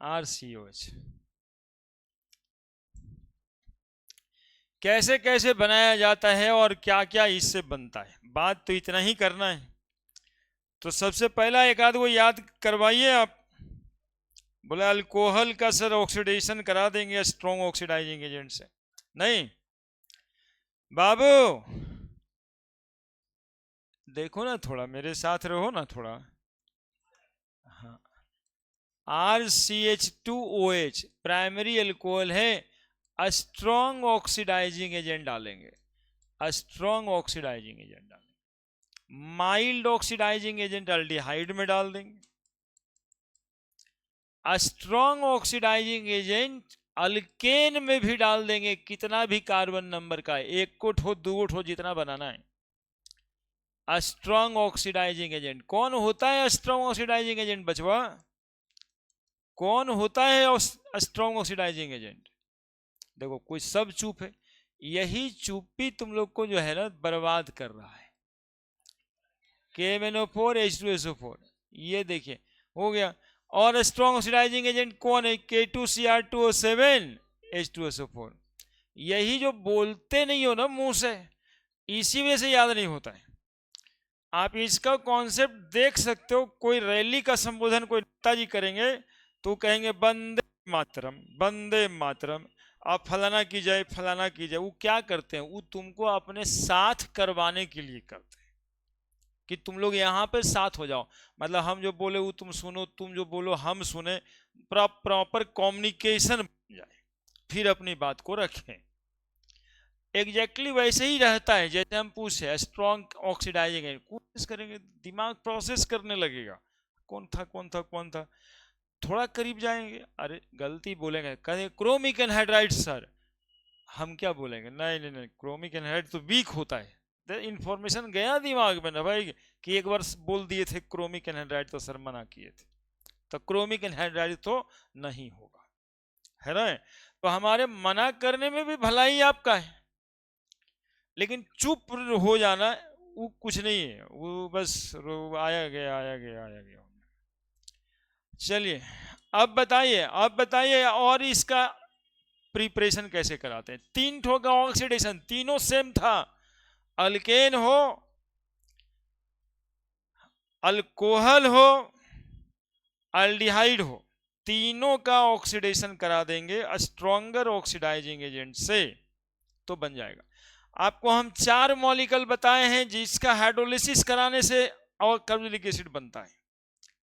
RCOH। कैसे कैसे बनाया जाता है और क्या क्या इससे बनता है, बात तो इतना ही करना है। तो सबसे पहला एक आध को याद करवाइए आप। बोले अल्कोहल का सर ऑक्सीडेशन करा देंगे स्ट्रॉन्ग ऑक्सीडाइजिंग एजेंट से, नहीं बाबू, देखो ना थोड़ा मेरे साथ रहो ना थोड़ा। हाँ, RCH2OH प्राइमरी अल्कोहल है, स्ट्रॉन्ग ऑक्सीडाइजिंग एजेंट डालेंगे, स्ट्रॉन्ग ऑक्सीडाइजिंग एजेंट डालेंगे। माइल्ड ऑक्सीडाइजिंग एजेंट अल्डिहाइड में डाल देंगे। स्ट्रॉन्ग ऑक्सीडाइजिंग एजेंट अल्केन में भी डाल देंगे, कितना भी कार्बन नंबर का, एक को ठो दो ठो जितना बनाना है। स्ट्रॉन्ग ऑक्सीडाइजिंग एजेंट कौन होता है? स्ट्रॉन्ग ऑक्सीडाइजिंग एजेंट बचवा कौन होता है? Strong oxidising agent. देखो कोई सब चुप है, यही चुप्पी तुम लोग को जो है ना बर्बाद कर रहा है। KMnO4 H2SO4, ये देखिए हो गया। और स्ट्रॉन्ग ऑक्सीडाइजिंग एजेंट कौन है? K2Cr2O7 H2SO4। यही जो बोलते नहीं हो ना मुंह से, इसी वजह से याद नहीं होता है। आप इसका कॉन्सेप्ट देख सकते हो, कोई रैली का संबोधन कोई नेताजी करेंगे तो कहेंगे वंदे मातरम, वंदे मातरम, आप फलाना की जाए फलाना की जाए। वो क्या करते हैं? वो तुमको अपने साथ करवाने के लिए करते हैं कि तुम लोग यहाँ पे साथ हो जाओ, मतलब हम जो बोले वो तुम सुनो, तुम जो बोलो हम सुने, प्रॉपर कम्युनिकेशन बन जाए, फिर अपनी बात को रखें। एग्जैक्टली वैसे ही रहता है जैसे हम पूछे स्ट्रॉन्ग ऑक्सीडाइजिंग है, कोशिश करेंगे दिमाग प्रोसेस करने लगेगा, कौन था कौन था कौन था। थोड़ा करीब जाएंगे, अरे गलती बोलेंगे, कहें क्रोमिक एनहाइड्राइड सर, हम क्या बोलेंगे? नहीं नहीं नहीं, क्रोमिक एनहाइड्राइड तो वीक होता है। इंफॉर्मेशन गया दिमाग में ना भाई कि एक बार बोल दिए थे क्रोमिक एनहाइड्राइड तो सर मना किए थे, तो क्रोमिक एनहाइड्राइड तो नहीं होगा, है ना। तो हमारे मना करने में भी भलाई आपका है, लेकिन चुप हो जाना वो कुछ नहीं है, वो बस आया गया आया गया आया गया। चलिए अब बताइए और इसका प्रिपरेशन कैसे कराते हैं। 3 ठो का ऑक्सीडेशन, तीनों सेम था, अल्केन हो, अल्कोहल हो, अल्डिहाइड हो, तीनों का ऑक्सीडेशन करा देंगे स्ट्रॉन्गर ऑक्सीडाइजिंग एजेंट से, तो बन जाएगा। आपको हम 4 मॉलिक्यूल बताए हैं जिसका हाइड्रोलिसिस कराने से और कार्बोक्सिलिक एसिड बनता है।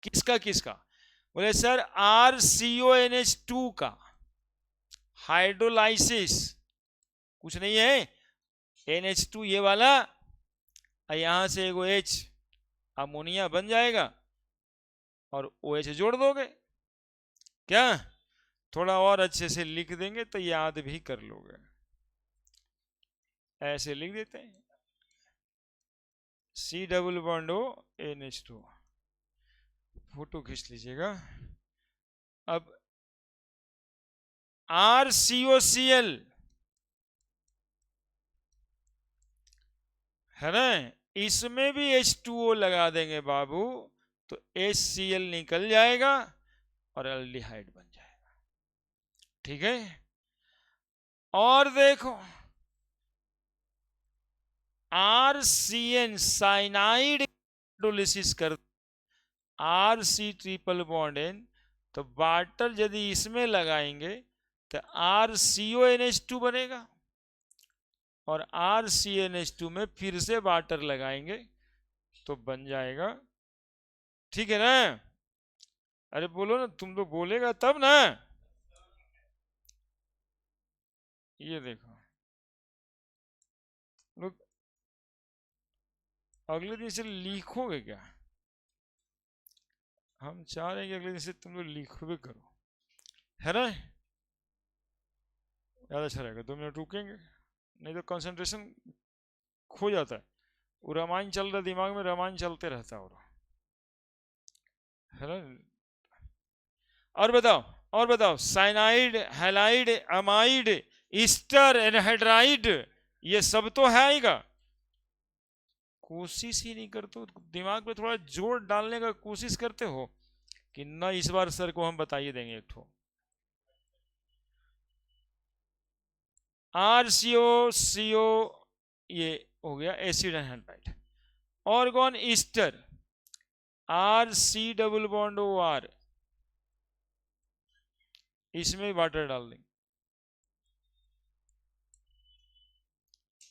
किसका किसका? बोले सर RCONH2 का हाइड्रोलाइसिस कुछ नहीं है, NH2 ये वाला, यहां से एगो H अमोनिया बन जाएगा और OH जोड़ दोगे। क्या थोड़ा और अच्छे से लिख देंगे तो याद भी कर लोगे, ऐसे लिख देते हैं C+O NH2, फोटो खींच लीजिएगा। अब RCOCl है ना, इसमें भी H2O लगा देंगे बाबू, तो HCl निकल जाएगा और एल्डिहाइड बन जाएगा। ठीक है, और देखो RCN साइनाइड हाइड्रोलिसिस कर RC∼N, तो वाटर यदि इसमें लगाएंगे तो RCONH2 बनेगा और RCNH2 में फिर से वाटर लगाएंगे तो बन जाएगा। ठीक है ना? अरे बोलो ना, तुम तो बोलेगा तब ना। ये देखो लोग अगले दिन से लिखोगे क्या? हम चाह रहे हैं कि अगले दिन से तुम लोग लिखोगे करो, है ना? ज़्यादा अच्छा रहेगा। 2 मिनट रुकेंगे, नहीं तो कंसंट्रेशन खो जाता है। वो रामायण चल रहा दिमाग में, रामायण चलते रहता है ना। और बताओ cyanide, halide, amide, Easter, anhydride, ये सब तो है ही का। कोशिश ही नहीं करते हो, दिमाग में थोड़ा जोर डालने का कोशिश करते हो कि ना इस बार सर को हम बताइए देंगे एक ठो। RCO ये हो गया acid anhydride. Organ Easter RC double bond OR, इसमें वाटर डाल देंगे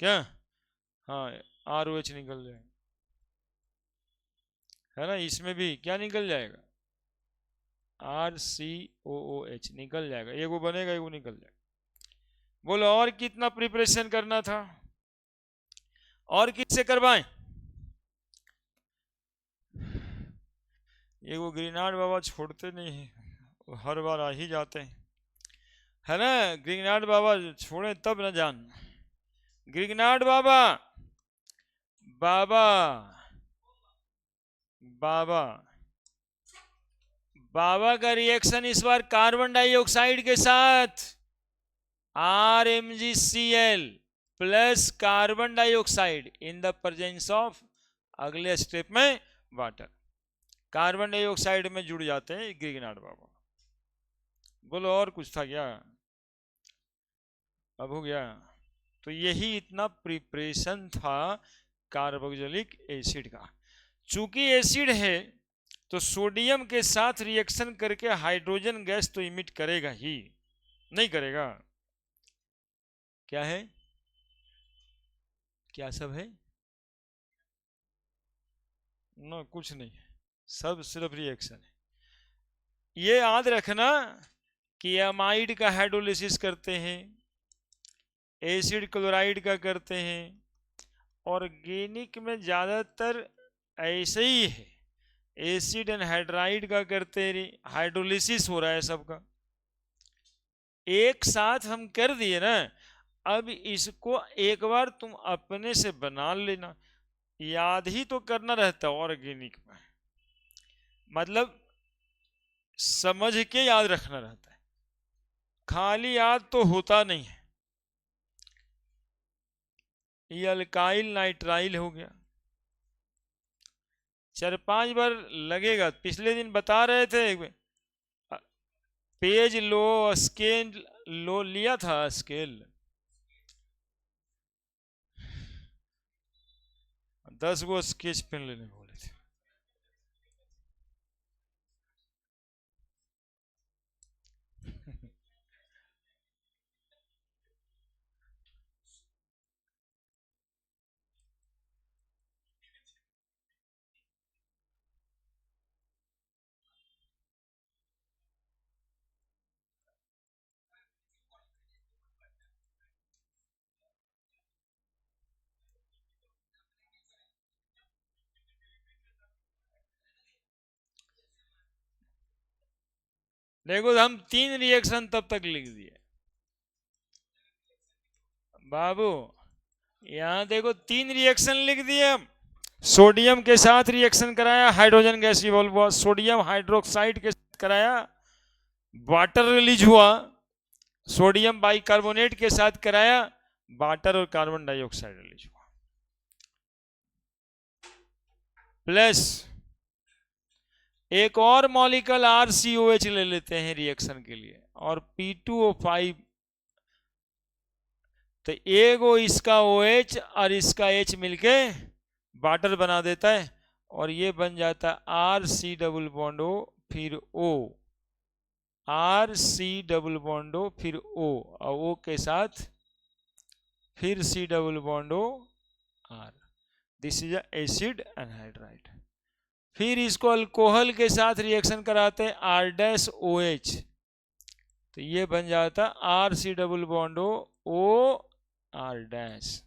क्या? हाँ ROH निकल जाएगा, है ना, इसमें भी क्या निकल जाएगा? RCOOH निकल जाएगा, एक वो बनेगा एक वो निकल जाएगा। बोलो और कितना प्रिपरेशन करना था, और किससे करवाएं? ये वो ग्रीनार्ड बाबा छोड़ते नहीं है, वो हर बार आ ही जाते हैं, है ना। ग्रीनार्ड बाबा छोड़े तब न जान। ग्रीनार्ड बाबा, बाबा बाबा बाबा का रिएक्शन इस बार कार्बन डाइऑक्साइड के साथ RMgCl plus carbon dioxide in the presence of, अगले स्टेप में वाटर, कार्बन डाइऑक्साइड में जुड़ जाते हैं ग्रीनार्ड बाबा। बोलो और कुछ था क्या? अब हो गया। तो यही इतना प्रिपरेशन था कार्बोक्सिलिक एसिड का। चूंकि एसिड है तो सोडियम के साथ रिएक्शन करके हाइड्रोजन गैस तो इमिट करेगा ही, नहीं करेगा? क्या है, क्या सब है? ना कुछ नहीं, सब सिर्फ रिएक्शन है। ये याद रखना कि अमाइड का हाइड्रोलिसिस करते हैं, एसिड क्लोराइड का करते हैं, ऑर्गेनिक में ज्यादातर ऐसे ही है, एसिड एनहाइड्राइड का करते हैं, हाइड्रोलिसिस हो रहा है सबका, एक साथ हम कर दिए ना। अब इसको एक बार तुम अपने से बना लेना, याद ही तो करना रहता है ऑर्गेनिक में, मतलब समझ के याद रखना रहता है, खाली याद तो होता नहीं है। ये अल्काइल नाइट्राइल हो गया, 4-5 बार लगेगा। पिछले दिन बता रहे थे, पेज लो, स्केल लो लिया था, स्केल 10 गो स्केच पेन लेने बोले थे। देखो हम 3 रिएक्शन तब तक लिख दिए बाबू, यहां देखो 3 रिएक्शन लिख दिए हम। सोडियम के साथ रिएक्शन कराया, हाइड्रोजन गैस इवॉल्व हुआ, सोडियम हाइड्रोक्साइड के साथ कराया, वाटर रिलीज हुआ, सोडियम बाइकार्बोनेट के साथ कराया, वाटर और कार्बन डाइऑक्साइड रिलीज हुआ, प्लस एक और मॉलिक्यूल RCOH ले लेते हैं रिएक्शन के लिए, और P2O5, तो एगो इसका OH और इसका H मिलके वाटर बना देता है, और ये बन जाता है RC डबल बॉन्ड O फिर O, RC double bond O फिर O, और O के साथ फिर C double bond O R, this is acid anhydride. फिर इसको अल्कोहल के साथ रिएक्शन कराते हैं R-OH, तो ये बन जाता RC double bond O R-।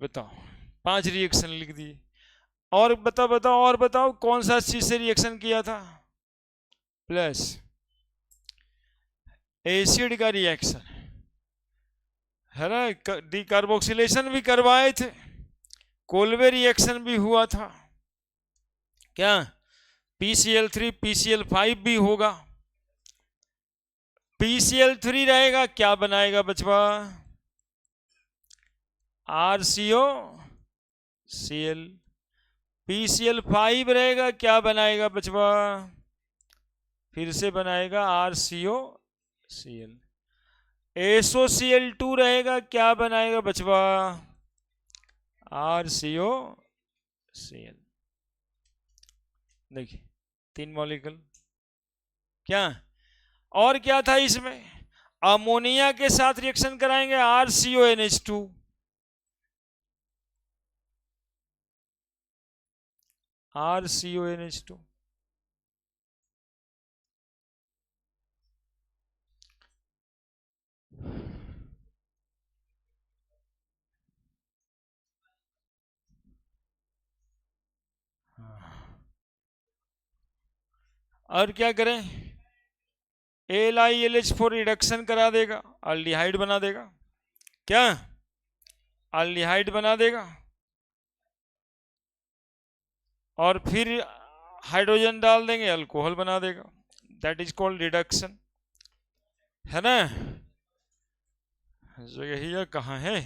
बताओ 5 रिएक्शन लिख दिए। और बताओ और बताओ कौन सा चीज से रिएक्शन किया था? प्लस एसिड का रिएक्शन है ना, डिकार्बोक्सिलेशन भी करवाए थे, कोलवे रिएक्शन भी हुआ था, क्या PCl3 PCl5 भी होगा। PCl3 रहेगा, क्या बनाएगा बचवा? RCOCl। PCl5 रहेगा, क्या बनाएगा बचवा? फिर से बनाएगा RCOCl। SOCl2 रहेगा, क्या बनाएगा बचवा? RCOCl। देखिए 3 मॉलिक्यूल। क्या और क्या था इसमें? अमोनिया के साथ रिएक्शन कराएंगे RCONH2। RCONH2। और क्या करें? AlILH4 रिडक्शन करा देगा, अल्डिहाइड बना देगा। क्या? अल्डिहाइड बना देगा। और फिर हाइड्रोजन डाल देंगे, अल्कोहल बना देगा। दैट इज कॉल्ड रिडक्शन, है ना? जगह कहाँ है?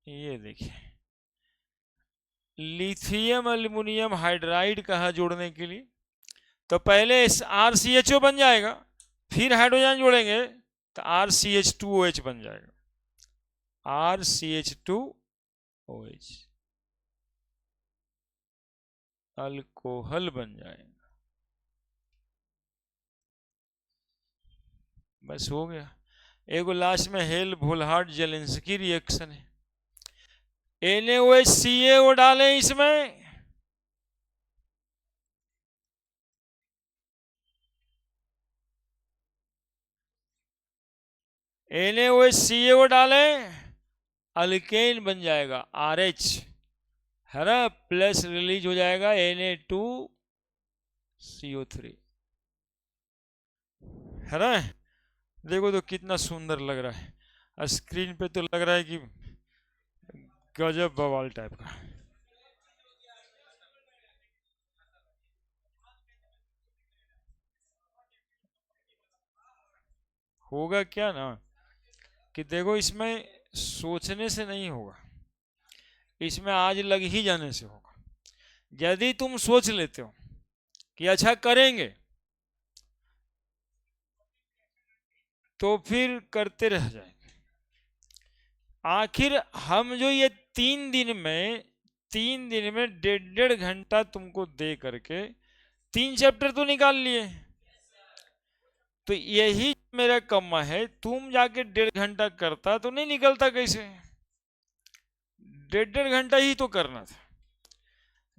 ये देखिए, लिथियम एल्युमिनियम हाइड्राइड कहा जोड़ने के लिए, तो पहले RCHO बन जाएगा, फिर हाइड्रोजन जोड़ेंगे तो RCH2OH बन जाएगा। RCH2OH अल्कोहल बन जाएगा। बस हो गया। एगो लास्ट में हेल वोल्हार्ड जेलेंस्की रिएक्शन है। NaOH डालें इसमें, NaOH डालें, अल्केन बन जाएगा RH, है ना? प्लस रिलीज हो जाएगा Na2CO3, है ना? देखो तो कितना सुंदर लग रहा है। स्क्रीन पे तो लग रहा है कि गजब बवाल टाइप का। होगा क्या ना कि देखो, इसमें सोचने से नहीं होगा, इसमें आज लग ही जाने से होगा। यदि तुम सोच लेते हो कि अच्छा करेंगे, तो फिर करते रह जाएंगे। आखिर हम जो ये 3 दिन में 1.5 घंटा तुमको दे करके 3 चैप्टर तो निकाल लिए, तो यही मेरा कम्मा है। तुम जाके 1.5 घंटा करता तो नहीं निकलता कैसे? 1.5 घंटा ही तो करना था।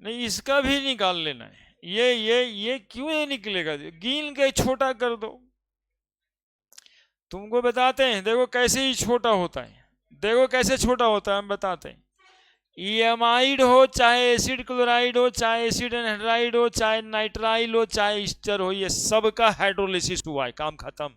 नहीं, इसका भी निकाल लेना है। ये क्यों नहीं निकलेगा? गिन के छोटा कर दो। तुमको बताते हैं, देखो कैसे ही छोटा होता है। देखो कैसे छोटा होता है, हम बताते हैं। EAMID हो, चाहे एसिड क्लोराइड हो, चाहे एसिड एनहाइड्राइड हो, चाहे नाइट्राइल हो, चाहे ईस्टर हो, ये सबका हाइड्रोलिसिस हुआ है, काम खत्म।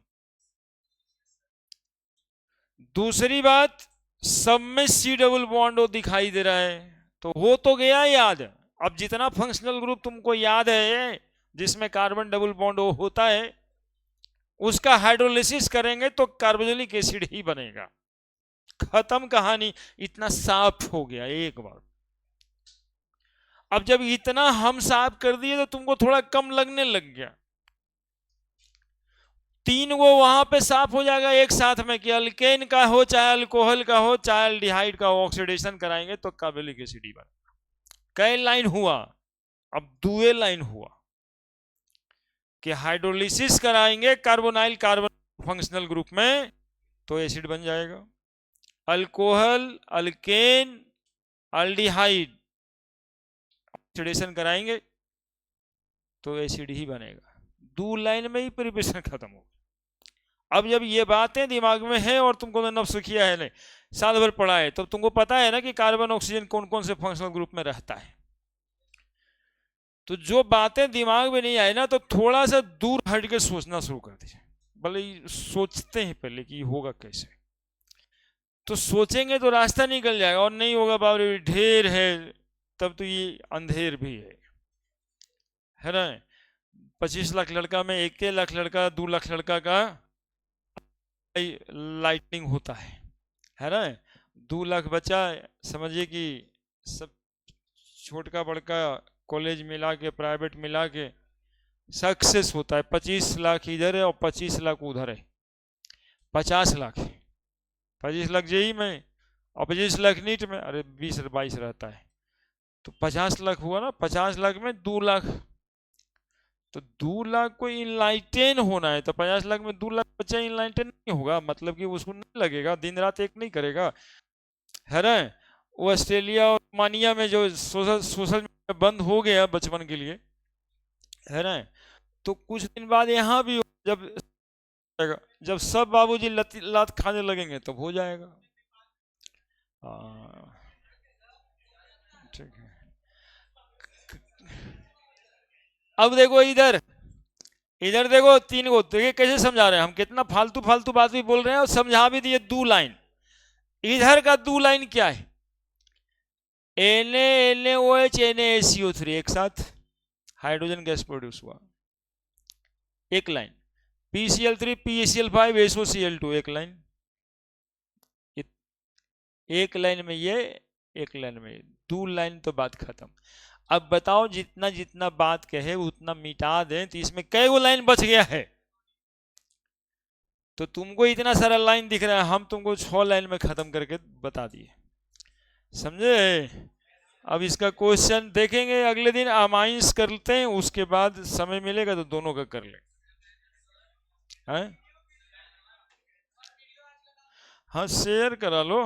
दूसरी बात, सब में C डबल बॉन्ड दिखाई दे रहा है, तो हो तो गया याद। अब जितना फंक्शनल ग्रुप तुमको याद है जिसमें कार्बन डबल बॉन्ड होता है, उसका हाइड्रोलिसिस करेंगे तो कार्बोक्सिलिक एसिड ही बनेगा। खत्म कहानी। इतना साफ हो गया एक बार। अब जब इतना हम साफ कर दिए तो तुमको थोड़ा कम लगने लग गया। 3 वो वहां पे साफ हो जाएगा एक साथ में, कि अल्केन का हो, चाहे अल्कोहल का हो, चाहे अल्डिहाइड का हो, ऑक्सीडेशन कराएंगे तो कार्बोक्सिलिक एसिड ही बनेगा। कई लाइन हुआ, अब 2 लाइन हुआ कि हाइड्रोलिसिस कराएंगे कार्बोनाइल कार्बन फंक्शनल ग्रुप में तो एसिड बन जाएगा। अल्कोहल, अल्केन, अल्डिहाइड ऑक्सीडेशन कराएंगे तो एसिड ही बनेगा। 2 लाइन में ही प्रिपरेशन खत्म हो। अब जब ये बातें दिमाग में है और तुमको तो नफ्स किया है, नहीं साल भर पढ़ा है, तो तुमको पता है ना कि कार्बन ऑक्सीजन कौन कौन से फंक्शनल ग्रुप में रहता है। तो जो बातें दिमाग में नहीं आए ना, तो थोड़ा सा दूर हट के सोचना शुरू कर दीजिए। भले सोचते हैं पहले कि होगा कैसे, तो सोचेंगे तो रास्ता निकल जाएगा। और नहीं होगा, बाबू ढेर है, तब तो ये अंधेर भी है ना? 25 लाख लड़का में 1 लाख लड़का, 2 लाख लड़का का लाइटनिंग होता है ना? 2 लाख बचा, समझिए कि सब छोटका बड़का कॉलेज मिला के, प्राइवेट मिला के सक्सेस होता है। 25 लाख इधर है और 25 लाख उधर है, 50 लाख। 25 लाख जेई में और 25 लाख नीट में, अरे 20-22 रहता है, तो 50 लाख हुआ ना। 50 लाख में 2 लाख, तो 2 लाख को इनलाइटेन होना है, तो 50 लाख में 2 लाख बच्चा इनलाइटेन नहीं होगा, मतलब कि उसको नहीं लगेगा, दिन रात एक नहीं करेगा, है ना। वो ऑस्ट्रेलिया और रोमानिया में जो सोशल सोशल मीडिया बंद हो गया बचपन के लिए, है ना, तो कुछ दिन बाद यहाँ भी जब जब सब बाबूजी लात खाने लगेंगे तब हो जाएगा। हाँ, ठीक है। अब देखो इधर, इधर देखो 3 को, देखिए कैसे समझा रहे हैं हम, कितना फालतू फालतू बात भी बोल रहे हैं और समझा भी दिए। 2 लाइन, इधर का 2 लाइन क्या है, NaNaOH NaSCO3 एक साथ हाइड्रोजन गैस प्रोड्यूस हुआ, एक लाइन। PCl3 PeCl5 SOCl2 एक लाइन, एक लाइन में ये, एक लाइन में ये, 2 लाइन तो बात खत्म। अब बताओ जितना जितना बात कहे उतना मिटा दें तो इसमें कई गो लाइन बच गया है। तो तुमको इतना सारा लाइन दिख रहा है, हम तुमको 6 लाइन में खत्म करके बता दिए, समझे। अब इसका क्वेश्चन देखेंगे अगले दिन, अमाइंस करते हैं, उसके बाद समय मिलेगा तो दोनों का कर ले। हाँ, हाँ शेयर करा लो।